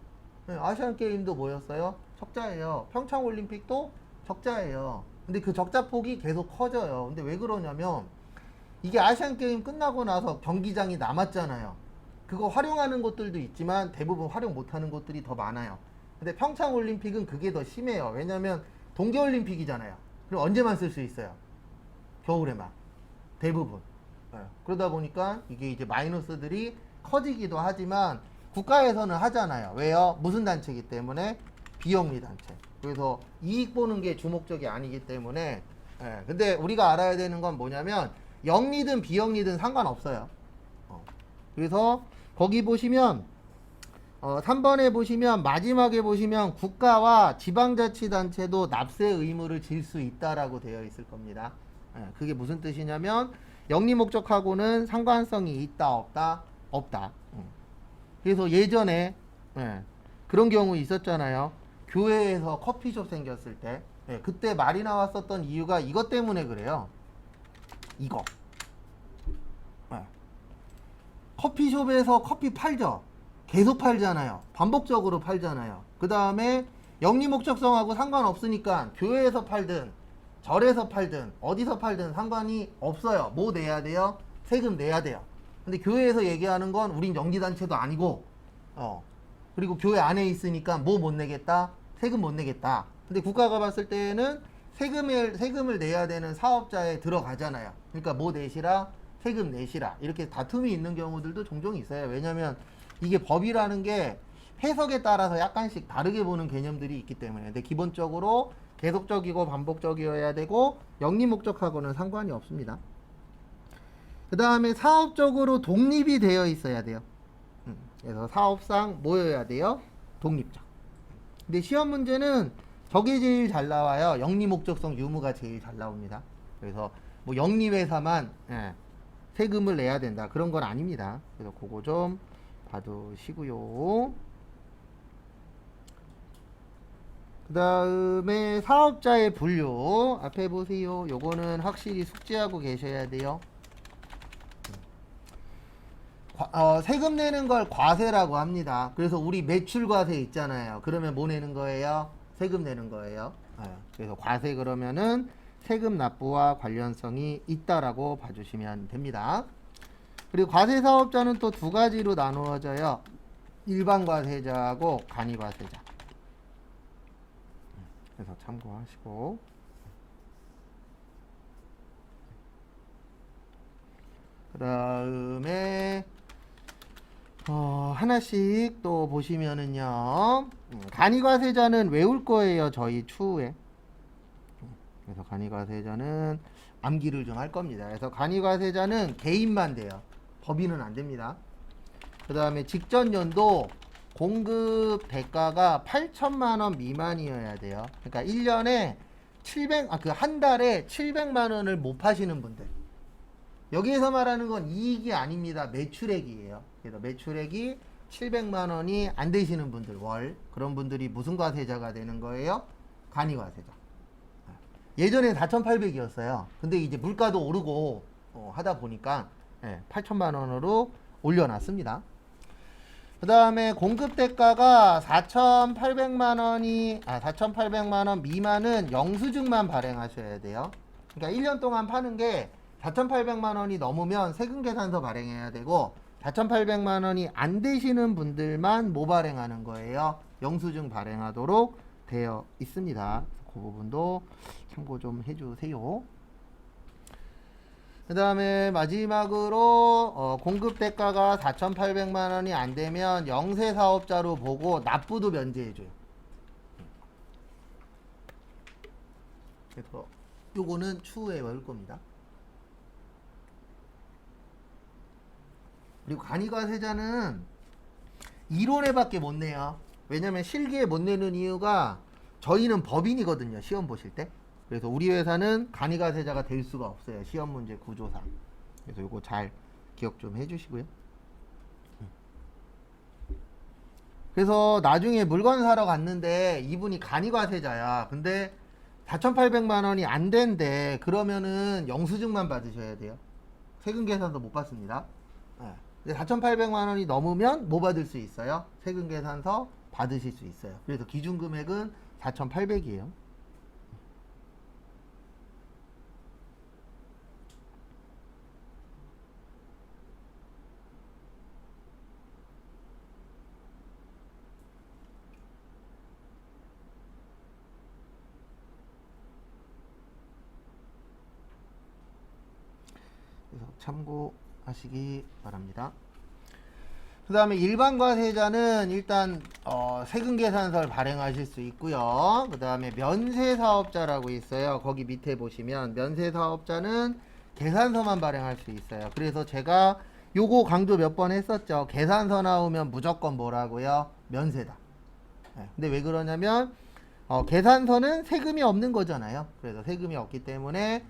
아시안게임도 뭐였어요? 적자예요. 평창올림픽도 적자예요. 근데 그 적자폭이 계속 커져요. 근데 왜 그러냐면 이게 아시안게임 끝나고 나서 경기장이 남았잖아요. 그거 활용하는 곳들도 있지만 대부분 활용 못하는 곳들이 더 많아요. 근데 평창올림픽은 그게 더 심해요. 왜냐면 동계올림픽이잖아요. 그럼 언제만 쓸 수 있어요? 겨울에만. 대부분. 그러다 보니까 이게 이제 마이너스들이 커지기도 하지만 국가에서는 하잖아요. 왜요? 무슨 단체이기 때문에? 비영리 단체. 그래서 이익 보는 게 주목적이 아니기 때문에 근데 우리가 알아야 되는 건 뭐냐면 영리든 비영리든 상관없어요. 그래서 거기 보시면 3번에 보시면 마지막에 보시면 국가와 지방자치단체도 납세 의무를 질 수 있다라고 되어 있을 겁니다. 그게 무슨 뜻이냐면 영리 목적하고는 상관성이 있다 없다? 없다. 그래서 예전에 그런 경우 있었잖아요. 교회에서 커피숍 생겼을 때 그때 말이 나왔었던 이유가 이것 때문에 그래요. 이거 커피숍에서 커피 팔죠. 계속 팔잖아요. 반복적으로 팔잖아요. 그 다음에 영리 목적성하고 상관없으니까 교회에서 팔든 절에서 팔든 어디서 팔든 상관이 없어요. 뭐 내야 돼요? 세금 내야 돼요. 근데 교회에서 얘기하는 건 우린 영리단체도 아니고 그리고 교회 안에 있으니까 뭐 못 내겠다? 세금 못 내겠다. 근데 국가가 봤을 때는 세금을 내야 되는 사업자에 들어가잖아요. 그러니까 뭐 내시라? 세금 내시라. 이렇게 다툼이 있는 경우들도 종종 있어요. 왜냐면 이게 법이라는 게 해석에 따라서 약간씩 다르게 보는 개념들이 있기 때문에. 근데 기본적으로 계속적이고 반복적이어야 되고 영리 목적하고는 상관이 없습니다. 그 다음에 사업적으로 독립이 되어 있어야 돼요. 그래서 사업상 뭐여야 돼요? 독립적. 근데 시험 문제는 저게 제일 잘 나와요. 영리 목적성 유무가 제일 잘 나옵니다. 그래서 뭐 영리 회사만 세금을 내야 된다 그런 건 아닙니다. 그래서 그거 좀 봐두시고요. 그 다음에 사업자의 분류 앞에 보세요. 요거는 확실히 숙지하고 계셔야 돼요. 세금 내는 걸 과세라고 합니다. 그래서 우리 매출 과세 있잖아요. 그러면 뭐 내는 거예요? 세금 내는 거예요. 그래서 과세 그러면은 세금 납부와 관련성이 있다라고 봐주시면 됩니다. 그리고 과세 사업자는 또 두 가지로 나누어져요. 일반 과세자하고 간이 과세자. 그래서 참고하시고. 그 다음에 하나씩 또 보시면은요, 간이과세자는 외울 거예요, 저희 추후에. 그래서 간이과세자는 암기를 좀 할 겁니다. 그래서 간이과세자는 개인만 돼요. 법인은 안 됩니다. 그 다음에 직전 연도 공급 대가가 8천만 원 미만이어야 돼요. 그러니까 1년에 한 달에 700만 원을 못 파시는 분들. 여기에서 말하는 건 이익이 아닙니다. 매출액이에요. 그래서 매출액이 700만 원이 안 되시는 분들, 월. 그런 분들이 무슨 과세자가 되는 거예요? 간이과세자. 예전에 4,800이었어요. 근데 이제 물가도 오르고 하다 보니까 8천만 원으로 올려놨습니다. 그 다음에 공급 대가가 4,800만 원 미만은 영수증만 발행하셔야 돼요. 그러니까 1년 동안 파는 게 4,800만 원이 넘으면 세금 계산서 발행해야 되고 4,800만 원이 안 되시는 분들만 뭐 발행하는 거예요? 영수증 발행하도록 되어 있습니다. 그 부분도 참고 좀 해주세요. 그 다음에 마지막으로 공급 대가가 4,800만 원이 안 되면 영세 사업자로 보고 납부도 면제해줘요. 그래서 요거는 추후에 외울 겁니다. 그리고 간이과세자는 이론에밖에 못 내요. 왜냐면 실기에 못 내는 이유가 저희는 법인이거든요. 시험 보실 때. 그래서 우리 회사는 간이과세자가 될 수가 없어요. 시험 문제 구조상. 그래서 요거 잘 기억 좀 해주시고요. 그래서 나중에 물건 사러 갔는데 이분이 간이과세자야. 근데 4,800만 원이 안 된대. 그러면은 영수증만 받으셔야 돼요. 세금 계산서 못 받습니다. 4,800만 원이 넘으면 뭐 받을 수 있어요? 세금 계산서 받으실 수 있어요. 그래서 기준 금액은 4,800이에요. 그래서 참고하시기 바랍니다. 그 다음에 일반 과세자는 일단 세금 계산서를 발행하실 수 있고요. 그 다음에 면세사업자라고 있어요. 거기 밑에 보시면 면세사업자는 계산서만 발행할 수 있어요. 그래서 제가 요거 강조 몇 번 했었죠. 계산서 나오면 무조건 뭐라고요? 면세다. 근데 왜 그러냐면 계산서는 세금이 없는 거잖아요. 그래서 세금이 없기 때문에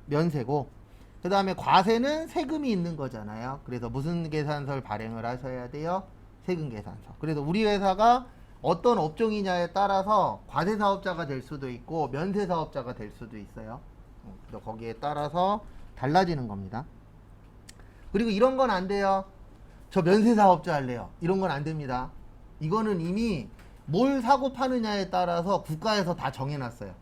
면세고, 그 다음에 과세는 세금이 있는 거잖아요. 그래서 무슨 계산서를 발행을 하셔야 돼요? 세금 계산서. 그래서 우리 회사가 어떤 업종이냐에 따라서 과세사업자가 될 수도 있고 면세사업자가 될 수도 있어요. 그래서 거기에 따라서 달라지는 겁니다. 그리고 이런 건 안 돼요. 저 면세사업자 할래요. 이런 건 안 됩니다. 이거는 이미 뭘 사고 파느냐에 따라서 국가에서 다 정해놨어요.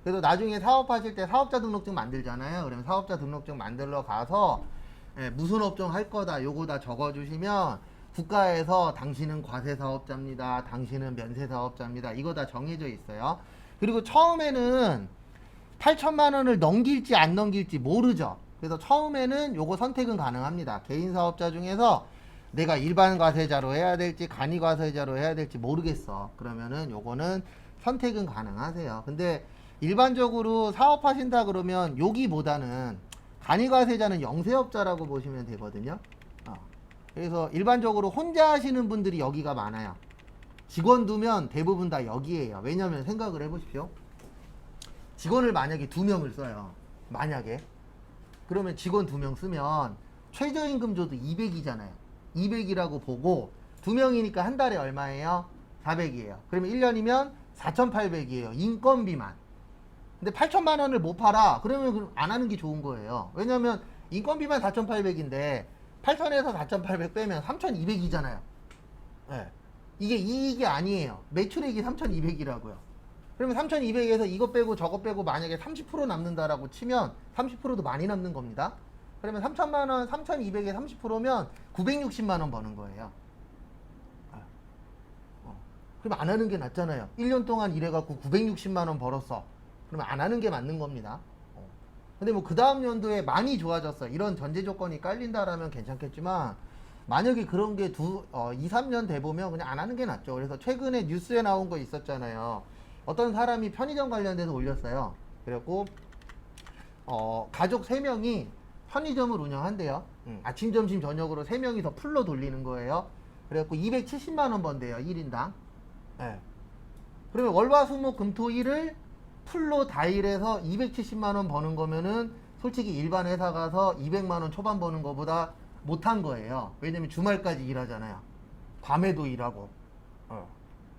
그래서 나중에 사업하실 때 사업자 등록증 만들잖아요. 그러면 사업자 등록증 만들러 가서 무슨 업종 할 거다 요거 다 적어주시면 국가에서 당신은 과세사업자입니다. 당신은 면세사업자입니다. 이거 다 정해져 있어요. 그리고 처음에는 8천만 원을 넘길지 안 넘길지 모르죠. 그래서 처음에는 요거 선택은 가능합니다. 개인 사업자 중에서 내가 일반 과세자로 해야 될지 간이 과세자로 해야 될지 모르겠어. 그러면은 요거는 선택은 가능하세요. 근데 일반적으로 사업하신다 그러면 여기보다는 간이과세자는 영세업자라고 보시면 되거든요. 그래서 일반적으로 혼자 하시는 분들이 여기가 많아요. 직원 두면 대부분 다 여기에요. 왜냐면 생각을 해보십시오. 직원을 만약에 2명을 써요. 만약에 그러면 직원 2명 쓰면 최저임금조도 200이잖아요. 200이라고 보고 2명이니까 한 달에 얼마예요? 400이에요. 그러면 1년이면 4,800이에요. 인건비만. 근데 8천만 원을 못 팔아. 그러면 안 하는 게 좋은 거예요. 왜냐면 인건비만 4,800인데 8천에서 4,800 빼면 3,200이잖아요. 이게 이익이 아니에요. 매출액이 3,200이라고요. 그러면 3,200에서 이거 빼고 저거 빼고 만약에 30% 남는다라고 치면 30%도 많이 남는 겁니다. 그러면 3천만 원, 3,200에 30%면 960만 원 버는 거예요. 그럼 안 하는 게 낫잖아요. 1년 동안 일해갖고 960만 원 벌었어. 그러면 안 하는 게 맞는 겁니다. 근데 뭐 그 다음 연도에 많이 좋아졌어. 이런 전제 조건이 깔린다라면 괜찮겠지만 만약에 그런 게 2, 3년 돼 보면 그냥 안 하는 게 낫죠. 그래서 최근에 뉴스에 나온 거 있었잖아요. 어떤 사람이 편의점 관련돼서 올렸어요. 그래갖고 가족 3명이 편의점을 운영한대요. 아침, 점심, 저녁으로 3명이서 풀로 돌리는 거예요. 그래갖고 270만 원 번대요. 1인당. 네. 그러면 월화수목 금토일을 풀로 다 일해서 270만 원 버는 거면은 솔직히 일반 회사 가서 200만 원 초반 버는 거보다 못한 거예요. 왜냐면 주말까지 일하잖아요. 밤에도 일하고.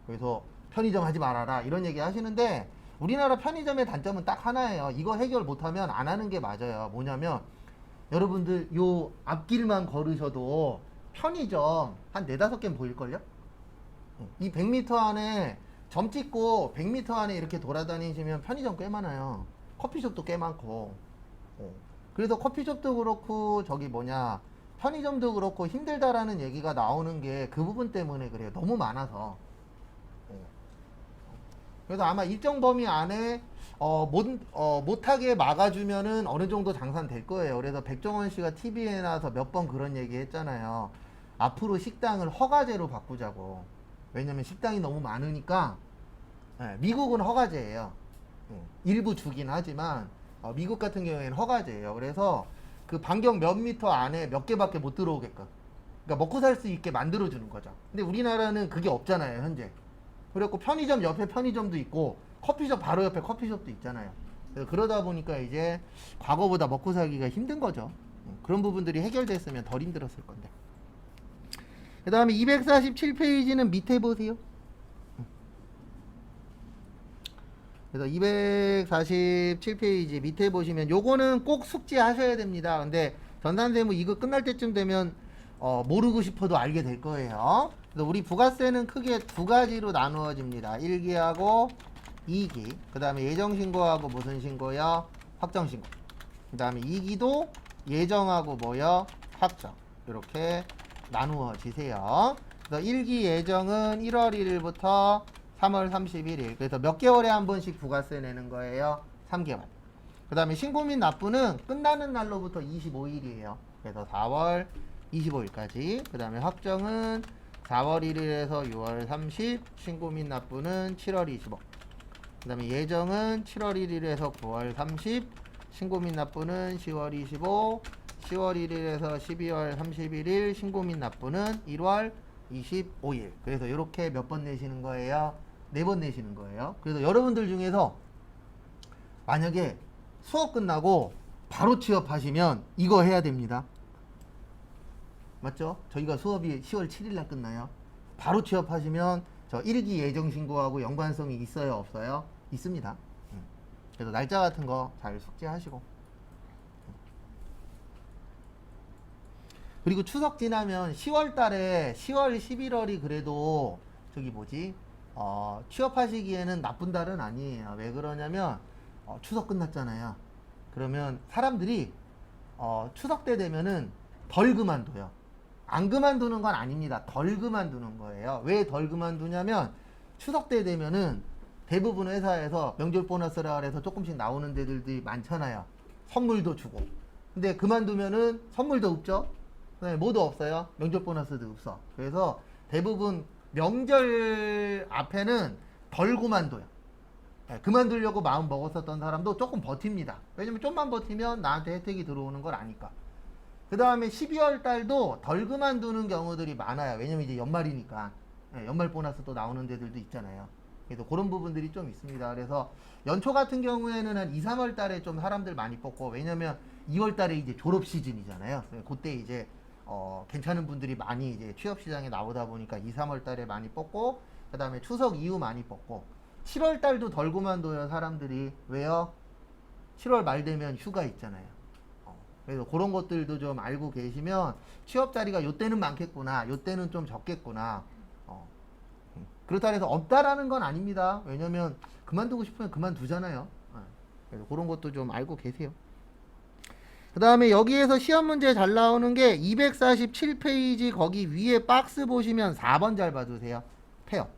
그래서 편의점 하지 말아라 이런 얘기 하시는데 우리나라 편의점의 단점은 딱 하나예요. 이거 해결 못하면 안 하는 게 맞아요. 뭐냐면 여러분들 요 앞길만 걸으셔도 편의점 한 4-5개 보일걸요? 이 100m 안에 점 찍고 100m 안에 이렇게 돌아다니시면 편의점 꽤 많아요. 커피숍도 꽤 많고. 그래서 커피숍도 그렇고 저기 뭐냐 편의점도 그렇고 힘들다라는 얘기가 나오는 게 그 부분 때문에 그래요. 너무 많아서. 그래서 아마 일정 범위 안에 못하게 막아주면은 어느 정도 장사는 될 거예요. 그래서 백종원 씨가 TV에 나와서 몇 번 그런 얘기 했잖아요. 앞으로 식당을 허가제로 바꾸자고. 왜냐면 식당이 너무 많으니까. 미국은 허가제예요. 일부 주긴 하지만 미국 같은 경우에는 허가제예요. 그래서 그 반경 몇 미터 안에 몇 개밖에 못 들어오게끔. 그러니까 먹고 살 수 있게 만들어주는 거죠. 근데 우리나라는 그게 없잖아요, 현재. 그래갖고 편의점 옆에 편의점도 있고 커피숍 바로 옆에 커피숍도 있잖아요. 그래서 그러다 보니까 이제 과거보다 먹고 살기가 힘든 거죠. 그런 부분들이 해결됐으면 덜 힘들었을 건데. 그 다음에 247페이지는 밑에 보세요. 그래서 247페이지 밑에 보시면 요거는 꼭 숙지하셔야 됩니다. 근데 전산세무 이거 끝날 때쯤 되면 모르고 싶어도 알게 될 거예요. 그래서 우리 부가세는 크게 2가지로 나누어집니다. 1기하고 2기. 그 다음에 예정신고하고 무슨 신고요? 확정신고. 그 다음에 2기도 예정하고 뭐요? 확정. 이렇게 나누어지세요. 그래서 1기 예정은 1월 1일부터 3월 31일. 그래서 몇 개월에 한 번씩 부가세 내는 거예요? 3개월. 그 다음에 신고 및 납부는 끝나는 날로부터 25일이에요. 그래서 4월 25일까지. 그 다음에 확정은 4월 1일에서 6월 30, 신고 및 납부는 7월 25. 그 다음에 예정은 7월 1일에서 9월 30, 신고 및 납부는 10월 25, 10월 1일에서 12월 31일, 신고 및 납부는 1월 25일. 그래서 이렇게 몇 번 내시는 거예요? 4번 내시는 거예요. 그래서 여러분들 중에서 만약에 수업 끝나고 바로 취업하시면 이거 해야 됩니다. 맞죠? 저희가 수업이 10월 7일 날 끝나요. 바로 취업하시면 저 1기 예정 신고하고 연관성이 있어요, 없어요? 있습니다. 그래서 날짜 같은 거 잘 숙지하시고. 그리고 추석 지나면 10월 달에 10월, 11월이 그래도 저기 뭐지? 취업하시기에는 나쁜 달은 아니에요. 왜 그러냐면 추석 끝났잖아요. 그러면 사람들이 추석 때 되면은 덜 그만둬요. 안 그만두는 건 아닙니다. 덜 그만두는 거예요. 왜 덜 그만두냐면 추석 때 되면은 대부분 회사에서 명절 보너스라 그래서 조금씩 나오는 데들이 많잖아요. 선물도 주고. 근데 그만두면은 선물도 없죠. 네, 뭐도 없어요. 명절 보너스도 없어. 그래서 대부분 명절 앞에는 덜 그만둬요. 네, 그만두려고 마음 먹었었던 사람도 조금 버팁니다. 왜냐면 좀만 버티면 나한테 혜택이 들어오는 걸 아니까. 그 다음에 12월 달도 덜 그만두는 경우들이 많아요. 왜냐면 이제 연말이니까. 네, 연말 보너스 또 나오는 데들도 있잖아요. 그래서 그런 부분들이 좀 있습니다. 그래서 연초 같은 경우에는 한 2, 3월 달에 좀 사람들 많이 뽑고, 왜냐면 2월 달에 이제 졸업 시즌이잖아요. 그때 이제 괜찮은 분들이 많이 이제 취업 시장에 나오다 보니까 2, 3월 달에 많이 뽑고, 그 다음에 추석 이후 많이 뽑고, 7월 달도 덜 그만둬요, 사람들이. 왜요? 7월 말 되면 휴가 있잖아요. 그래서 그런 것들도 좀 알고 계시면 취업 자리가 요때는 많겠구나, 요때는 좀 적겠구나. 그렇다 해서 없다라는 건 아닙니다. 왜냐면 그만두고 싶으면 그만두잖아요. 그래서 그런 것도 좀 알고 계세요. 그 다음에 여기에서 시험 문제 잘 나오는 게 247페이지 거기 위에 박스 보시면 4번 잘 봐주세요. 폐업.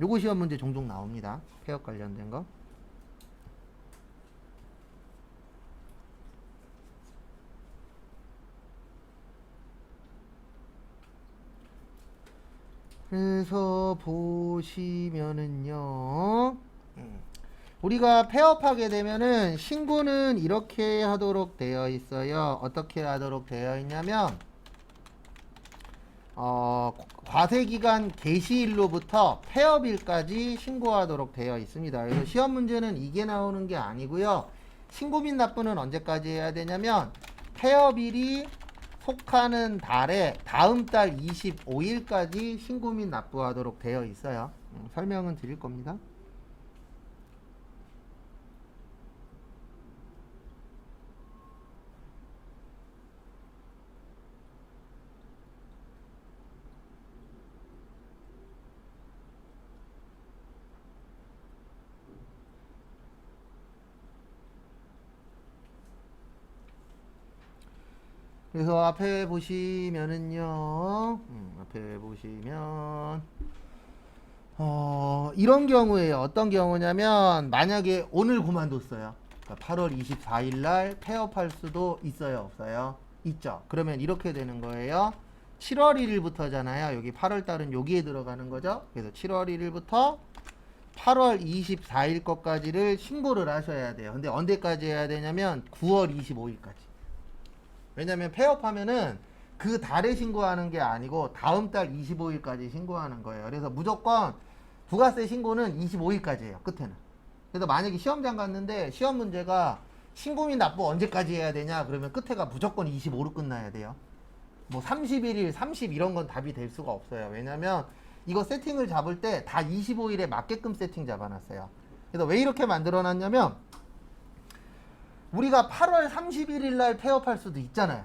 요거 시험 문제 종종 나옵니다. 폐업 관련된 거. 그래서 보시면은요, 우리가 폐업하게 되면은 신고는 이렇게 하도록 되어 있어요. 어떻게 하도록 되어 있냐면, 과세기간 개시일로부터 폐업일까지 신고하도록 되어 있습니다. 그래서 시험 문제는 이게 나오는 게 아니고요. 신고 및 납부는 언제까지 해야 되냐면 폐업일이 속하는 달에 다음 달 25일까지 신고 및 납부하도록 되어 있어요. 설명은 드릴 겁니다. 그래서 앞에 보시면은요, 앞에 보시면, 이런 경우에요. 어떤 경우냐면, 만약에 오늘 그만뒀어요. 그러니까 8월 24일 날 폐업할 수도 있어요, 없어요? 있죠. 그러면 이렇게 되는 거예요. 7월 1일부터잖아요. 여기 8월 달은 여기에 들어가는 거죠. 그래서 7월 1일부터 8월 24일 것까지를 신고를 하셔야 돼요. 근데 언제까지 해야 되냐면 9월 25일까지. 왜냐면 폐업하면은 그 달에 신고하는 게 아니고 다음 달 25일까지 신고하는 거예요. 그래서 무조건 부가세 신고는 25일까지예요. 끝에는. 그래서 만약에 시험장 갔는데 시험 문제가 신고 및 납부 언제까지 해야 되냐 그러면 끝에가 무조건 25로 끝나야 돼요. 뭐 31일, 30 이런 건 답이 될 수가 없어요. 왜냐면 이거 세팅을 잡을 때 다 25일에 맞게끔 세팅 잡아놨어요. 그래서 왜 이렇게 만들어놨냐면 우리가 8월 31일 날 폐업할 수도 있잖아요.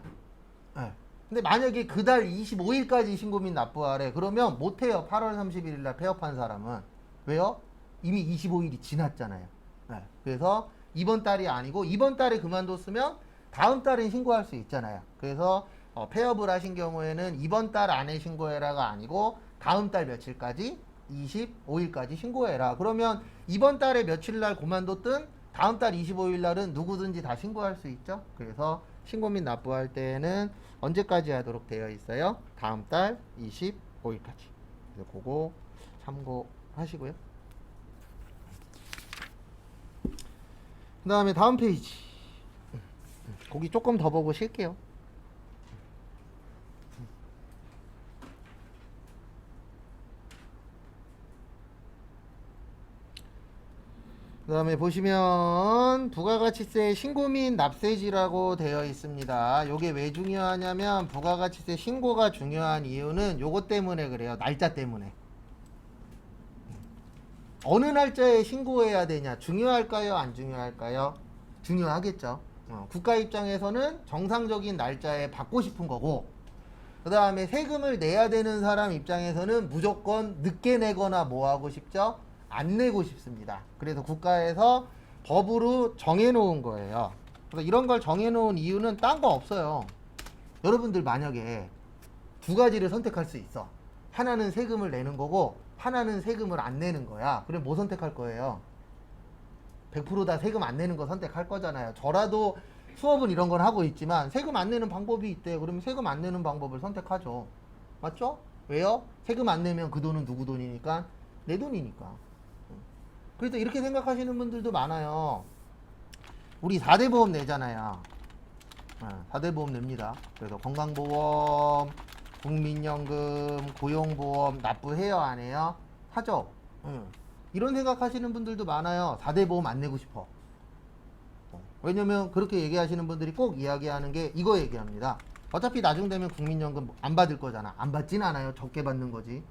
네. 근데 만약에 그달 25일까지 신고 및 납부하래. 그러면 못해요. 8월 31일 날 폐업한 사람은. 왜요? 이미 25일이 지났잖아요. 네. 그래서 이번 달이 아니고 이번 달에 그만뒀으면 다음 달엔 신고할 수 있잖아요. 그래서 폐업을 하신 경우에는 이번 달 안에 신고해라가 아니고 다음 달 며칠까지 25일까지 신고해라. 그러면 이번 달에 며칠 날 그만뒀든 다음 달 25일 날은 누구든지 다 신고할 수 있죠. 그래서 신고 및 납부할 때는 언제까지 하도록 되어 있어요? 다음 달 25일까지. 그래서 그거 참고하시고요. 그 다음에 다음 페이지. 거기 조금 더 보고 쉴게요. 그 다음에 보시면 부가가치세 신고 및 납세지라고 되어 있습니다. 요게 왜 중요하냐면 부가가치세 신고가 중요한 이유는 요것 때문에 그래요. 날짜 때문에. 어느 날짜에 신고해야 되냐 중요할까요? 안 중요할까요? 중요하겠죠. 국가 입장에서는 정상적인 날짜에 받고 싶은 거고 그 다음에 세금을 내야 되는 사람 입장에서는 무조건 늦게 내거나 뭐 하고 싶죠? 안 내고 싶습니다. 그래서 국가에서 법으로 정해놓은 거예요. 그래서 이런 걸 정해놓은 이유는 딴 거 없어요. 여러분들 만약에 두 가지를 선택할 수 있어. 하나는 세금을 내는 거고 하나는 세금을 안 내는 거야. 그럼 뭐 선택할 거예요? 100% 다 세금 안 내는 거 선택할 거잖아요. 저라도 수업은 이런 건 하고 있지만 세금 안 내는 방법이 있대요. 그러면 세금 안 내는 방법을 선택하죠. 맞죠? 왜요? 세금 안 내면 그 돈은 누구 돈이니까? 내 돈이니까. 그래서 이렇게 생각하시는 분들도 많아요. 우리 4대 보험 내잖아요. 4대 보험 냅니다. 그래서 건강보험, 국민연금, 고용보험 납부해요, 안 해요? 하죠. 이런 생각하시는 분들도 많아요. 4대 보험 안 내고 싶어. 왜냐면 그렇게 얘기하시는 분들이 꼭 이야기하는 게 이거 얘기합니다. 어차피 나중 되면 국민연금 안 받을 거잖아. 안 받진 않아요. 적게 받는 거지.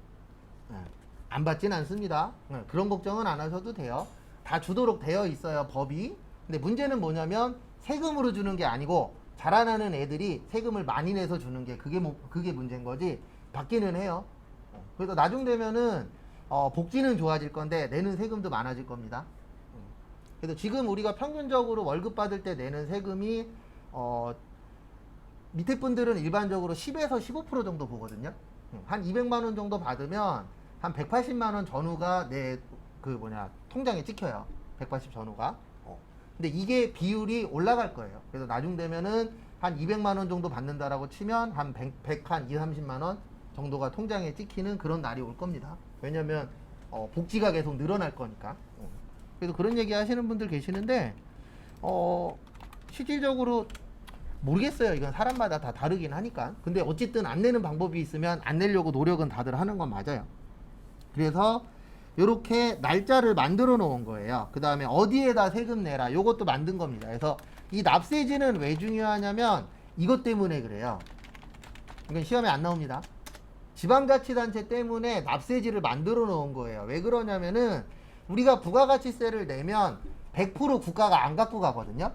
안 받진 않습니다. 그런 걱정은 안 하셔도 돼요. 다 주도록 되어 있어요, 법이. 근데 문제는 뭐냐면 세금으로 주는 게 아니고 자라나는 애들이 세금을 많이 내서 주는 게 그게 문제인 거지. 받기는 해요. 그래서 나중 되면은 복지는 좋아질 건데 내는 세금도 많아질 겁니다. 그래서 지금 우리가 평균적으로 월급 받을 때 내는 세금이 밑에 분들은 일반적으로 10에서 15% 정도 보거든요. 한 200만 원 정도 받으면 한 180만 원 전후가 내 통장에 찍혀요. 180 전후가. 근데 이게 비율이 올라갈 거예요. 그래서 나중 되면은 한 200만 원 정도 받는다라고 치면 한 100, 한 2, 30만 원 정도가 통장에 찍히는 그런 날이 올 겁니다. 왜냐면 복지가 계속 늘어날 거니까. 그래서 그런 얘기 하시는 분들 계시는데 실질적으로 모르겠어요. 이건 사람마다 다 다르긴 하니까. 근데 어쨌든 안 내는 방법이 있으면 안 내려고 노력은 다들 하는 건 맞아요. 그래서 이렇게 날짜를 만들어 놓은 거예요. 그 다음에 어디에다 세금 내라, 요것도 만든 겁니다. 그래서 이 납세지는 왜 중요하냐면 이것 때문에 그래요. 이건 시험에 안 나옵니다. 지방자치단체 때문에 납세지를 만들어 놓은 거예요. 왜 그러냐면은 우리가 부가가치세를 내면 100% 국가가 안 갖고 가거든요.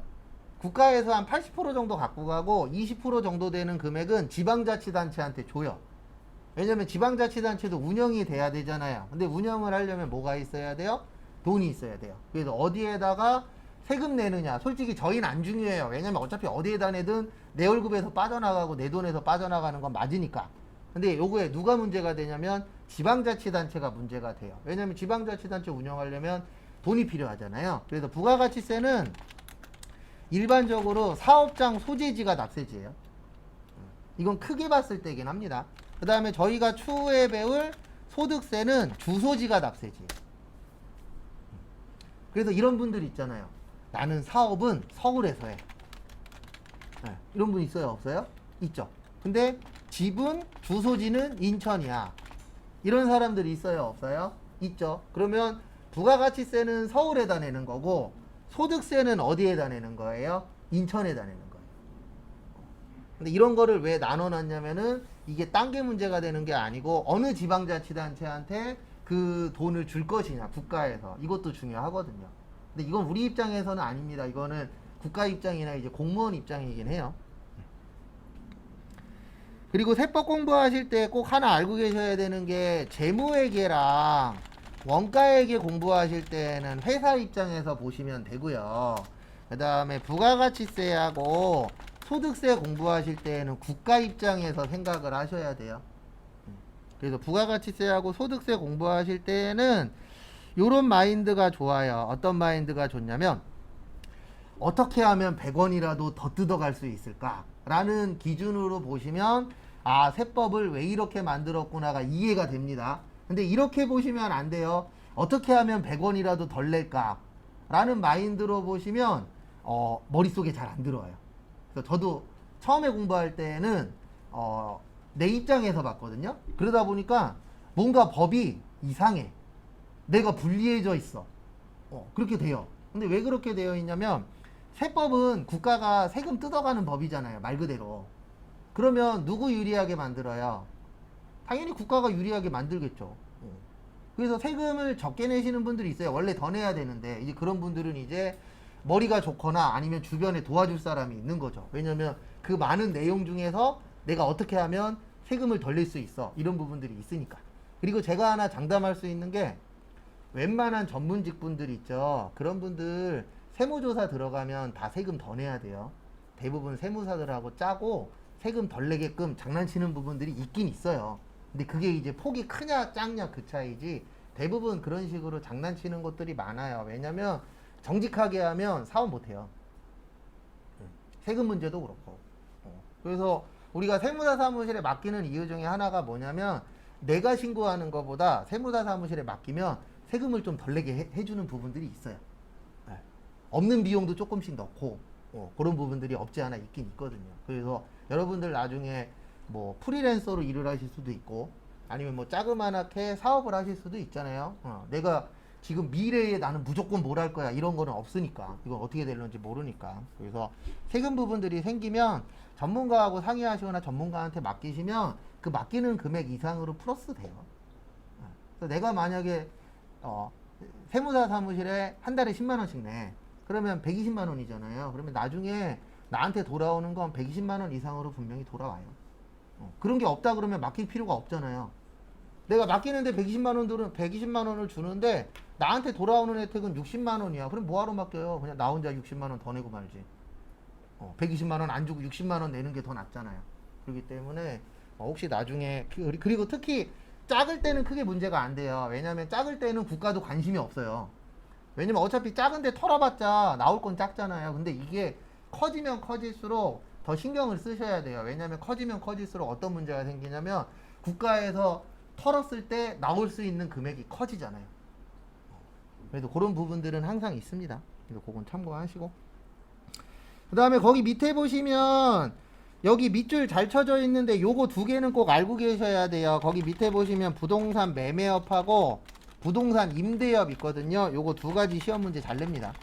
국가에서 한 80% 정도 갖고 가고 20% 정도 되는 금액은 지방자치단체한테 줘요. 왜냐면 지방자치단체도 운영이 돼야 되잖아요. 근데 운영을 하려면 뭐가 있어야 돼요? 돈이 있어야 돼요. 그래서 어디에다가 세금 내느냐, 솔직히 저희는 안 중요해요. 왜냐면 어차피 어디에다 내든 내 월급에서 빠져나가고 내 돈에서 빠져나가는 건 맞으니까. 근데 요거에 누가 문제가 되냐면 지방자치단체가 문제가 돼요. 왜냐면 지방자치단체 운영하려면 돈이 필요하잖아요. 그래서 부가가치세는 일반적으로 사업장 소재지가 납세지예요. 이건 크게 봤을 때긴 합니다. 그 다음에 저희가 추후에 배울 소득세는 주소지가 납세지. 그래서 이런 분들 있잖아요. 나는 사업은 서울에서 해. 네, 이런 분 있어요? 없어요? 있죠. 근데 집은 주소지는 인천이야. 이런 사람들이 있어요? 없어요? 있죠. 그러면 부가가치세는 서울에다 내는 거고 소득세는 어디에다 내는 거예요? 인천에다 내는 거예요. 근데 이런 거를 왜 나눠놨냐면은 이게 딴 게 문제가 되는 게 아니고 어느 지방자치단체한테 그 돈을 줄 것이냐, 국가에서. 이것도 중요하거든요. 근데 이건 우리 입장에서는 아닙니다. 이거는 국가 입장이나 이제 공무원 입장이긴 해요. 그리고 세법 공부하실 때 꼭 하나 알고 계셔야 되는 게 재무회계랑 원가회계 공부하실 때는 회사 입장에서 보시면 되고요. 그 다음에 부가가치세하고 소득세 공부하실 때는 국가 입장에서 생각을 하셔야 돼요. 그래서 부가가치세하고 소득세 공부하실 때는 요런 마인드가 좋아요. 어떤 마인드가 좋냐면 어떻게 하면 100원이라도 더 뜯어갈 수 있을까? 라는 기준으로 보시면 아, 세법을 왜 이렇게 만들었구나가 이해가 됩니다. 근데 이렇게 보시면 안 돼요. 어떻게 하면 100원이라도 덜 낼까? 라는 마인드로 보시면 머릿속에 잘 안 들어와요. 그래서 저도 처음에 공부할 때는 내 입장에서 봤거든요. 그러다 보니까 뭔가 법이 이상해. 내가 불리해져 있어. 그렇게 돼요. 근데 왜 그렇게 되어 있냐면 세법은 국가가 세금 뜯어가는 법이잖아요. 말 그대로. 그러면 누구 유리하게 만들어요? 당연히 국가가 유리하게 만들겠죠. 그래서 세금을 적게 내시는 분들이 있어요. 원래 더 내야 되는데 이제 그런 분들은 이제 머리가 좋거나 아니면 주변에 도와줄 사람이 있는 거죠. 왜냐면 그 많은 내용 중에서 내가 어떻게 하면 세금을 덜 낼 수 있어. 이런 부분들이 있으니까. 그리고 제가 하나 장담할 수 있는 게 웬만한 전문직 분들 있죠. 그런 분들 세무조사 들어가면 다 세금 더 내야 돼요. 대부분 세무사들하고 짜고 세금 덜 내게끔 장난치는 부분들이 있긴 있어요. 근데 그게 이제 폭이 크냐 작냐 그 차이지 대부분 그런 식으로 장난치는 것들이 많아요. 왜냐면 정직하게 하면 사업 못해요. 세금 문제도 그렇고. 그래서 우리가 세무사 사무실에 맡기는 이유 중에 하나가 뭐냐면 내가 신고하는 것보다 세무사 사무실에 맡기면 세금을 좀 덜 내게 해주는 부분들이 있어요. 없는 비용도 조금씩 넣고 그런 부분들이 없지 않아 있긴 있거든요. 그래서 여러분들 나중에 뭐 프리랜서로 일을 하실 수도 있고 아니면 뭐 자그마하게 사업을 하실 수도 있잖아요. 내가 지금 미래에 나는 무조건 뭘 할 거야 이런 거는 없으니까 이건 어떻게 될는지 모르니까. 그래서 세금 부분들이 생기면 전문가하고 상의하시거나 전문가한테 맡기시면 그 맡기는 금액 이상으로 플러스 돼요. 그래서 내가 만약에 세무사 사무실에 한 달에 10만 원씩 내. 그러면 120만 원이잖아요. 그러면 나중에 나한테 돌아오는 건 120만 원 이상으로 분명히 돌아와요. 그런 게 없다 그러면 맡길 필요가 없잖아요. 내가 맡기는데 120만 원을 주는데 나한테 돌아오는 혜택은 60만 원이야. 그럼 뭐하러 맡겨요? 그냥 나 혼자 60만 원 더 내고 말지. 120만 원 안 주고 60만 원 내는 게 더 낫잖아요. 그렇기 때문에 혹시 나중에 그리고 특히 작을 때는 크게 문제가 안 돼요. 왜냐면 작을 때는 국가도 관심이 없어요. 왜냐면 어차피 작은데 털어봤자 나올 건 작잖아요. 근데 이게 커지면 커질수록 더 신경을 쓰셔야 돼요. 왜냐면 커지면 커질수록 어떤 문제가 생기냐면 국가에서 털었을 때 나올 수 있는 금액이 커지잖아요. 그래도 그런 부분들은 항상 있습니다. 그래서 그건 참고하시고. 그 다음에 거기 밑에 보시면 여기 밑줄 잘 쳐져 있는데 요거 두 개는 꼭 알고 계셔야 돼요. 거기 밑에 보시면 부동산 매매업하고 부동산 임대업 있거든요. 요거 두 가지 시험 문제 잘 냅니다.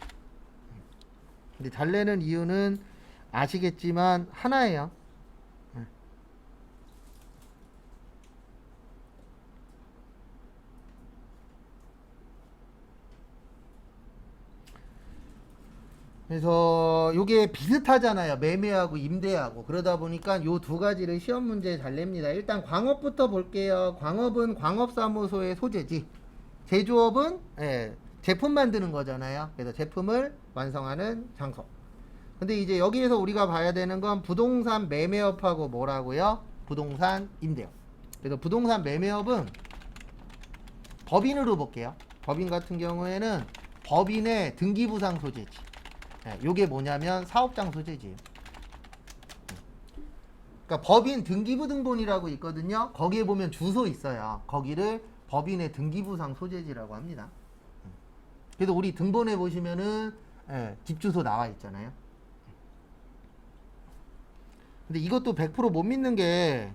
근데 잘 내는 이유는 아시겠지만 하나예요. 그래서 요게 비슷하잖아요. 매매하고 임대하고. 그러다 보니까 요 두 가지를 시험 문제에 잘 냅니다. 일단 광업부터 볼게요. 광업은 광업사무소의 소재지. 제조업은 제품 만드는 거잖아요. 그래서 제품을 완성하는 장소. 근데 이제 여기에서 우리가 봐야 되는 건 부동산 매매업하고 뭐라고요? 부동산 임대업. 그래서 부동산 매매업은 법인으로 볼게요. 법인 같은 경우에는 법인의 등기부상 소재지. 요게 뭐냐면 사업장 소재지. 그러니까 법인 등기부등본이라고 있거든요. 거기에 보면 주소 있어요. 거기를 법인의 등기부상 소재지라고 합니다. 그래서 우리 등본에 보시면은 집 주소 나와 있잖아요. 근데 이것도 100% 못 믿는 게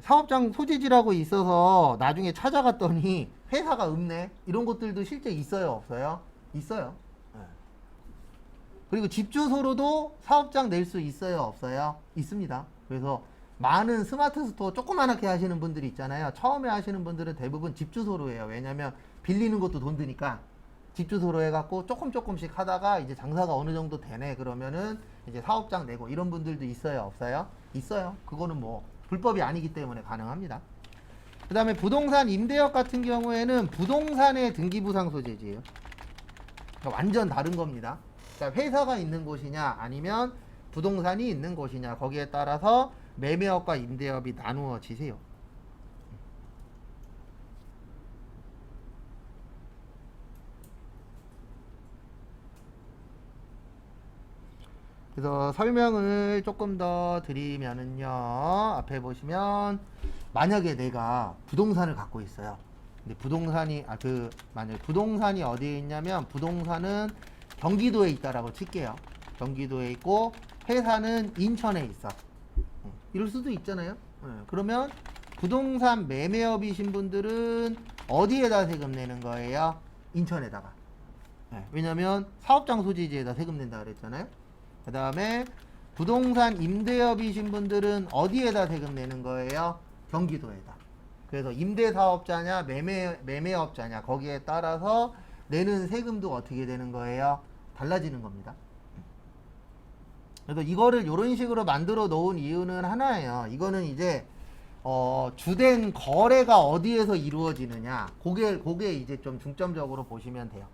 사업장 소재지라고 있어서 나중에 찾아갔더니 회사가 없네. 이런 것들도 실제 있어요, 없어요? 있어요. 그리고 집 주소로도 사업장 낼 수 있어요, 없어요? 있습니다. 그래서 많은 스마트 스토어 조그만하게 하시는 분들이 있잖아요. 처음에 하시는 분들은 대부분 집 주소로 해요. 왜냐면 빌리는 것도 돈 드니까 집 주소로 해갖고 조금씩 하다가 이제 장사가 어느 정도 되네 그러면은 이제 사업장 내고 이런 분들도 있어요, 없어요? 있어요. 그거는 뭐 불법이 아니기 때문에 가능합니다. 그 다음에 부동산 임대업 같은 경우에는 부동산의 등기부상 소재지예요. 그러니까 완전 다른 겁니다. 그러니까 회사가 있는 곳이냐 아니면 부동산이 있는 곳이냐 거기에 따라서 매매업과 임대업이 나누어지세요. 그래서 설명을 조금 더 드리면은요. 앞에 보시면 만약에 내가 부동산을 갖고 있어요. 근데 부동산이 만약에 부동산이 어디에 있냐면 부동산은 경기도에 있다라고 칠게요. 경기도에 있고 회사는 인천에 있어. 이럴 수도 있잖아요. 그러면 부동산 매매업이신 분들은 어디에다 세금 내는 거예요? 인천에다가. 왜냐면 사업장 소재지에다 세금 낸다 그랬잖아요. 그 다음에 부동산 임대업이신 분들은 어디에다 세금 내는 거예요? 경기도에다. 그래서 임대사업자냐 매매업자냐 거기에 따라서 내는 세금도 어떻게 되는 거예요? 달라지는 겁니다. 그래서 이거를 이런 식으로 만들어 놓은 이유는 하나예요. 이거는 이제 주된 거래가 어디에서 이루어지느냐 그게 이제 좀 중점적으로 보시면 돼요.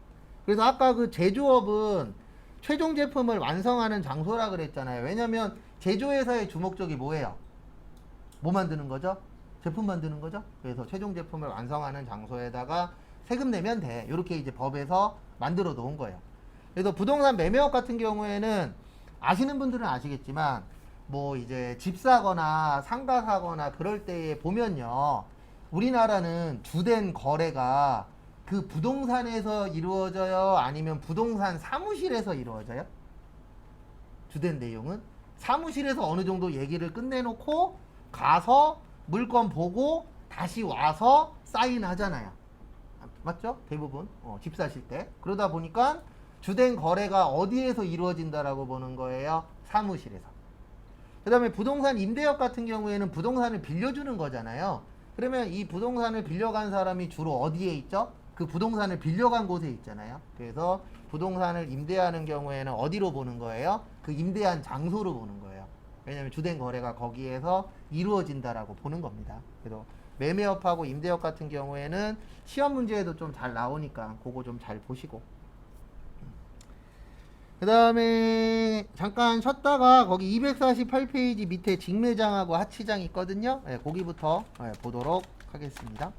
그래서 아까 그 제조업은 최종 제품을 완성하는 장소라 그랬잖아요. 왜냐면 제조회사의 주목적이 뭐예요? 뭐 만드는 거죠? 제품 만드는 거죠? 그래서 최종 제품을 완성하는 장소에다가 세금 내면 돼. 이렇게 이제 법에서 만들어 놓은 거예요. 그래서 부동산 매매업 같은 경우에는 아시는 분들은 아시겠지만 뭐 이제 집 사거나 상가 사거나 그럴 때에 보면요. 우리나라는 주된 거래가 그 부동산에서 이루어져요? 아니면 부동산 사무실에서 이루어져요? 주된 내용은 사무실에서 어느 정도 얘기를 끝내놓고 가서 물건 보고 다시 와서 사인하잖아요. 맞죠? 대부분 집 사실 때. 그러다 보니까 주된 거래가 어디에서 이루어진다라고 보는 거예요? 사무실에서. 그 다음에 부동산 임대업 같은 경우에는 부동산을 빌려주는 거잖아요. 그러면 이 부동산을 빌려간 사람이 주로 어디에 있죠? 그 부동산을 빌려간 곳에 있잖아요. 그래서 부동산을 임대하는 경우에는 어디로 보는 거예요? 그 임대한 장소로 보는 거예요. 왜냐하면 주된 거래가 거기에서 이루어진다라고 보는 겁니다. 그래서 매매업하고 임대업 같은 경우에는 시험 문제에도 좀 잘 나오니까 그거 좀 잘 보시고. 그 다음에 잠깐 쉬었다가 거기 248페이지 밑에 직매장하고 하치장 있거든요. 거기부터 보도록 하겠습니다.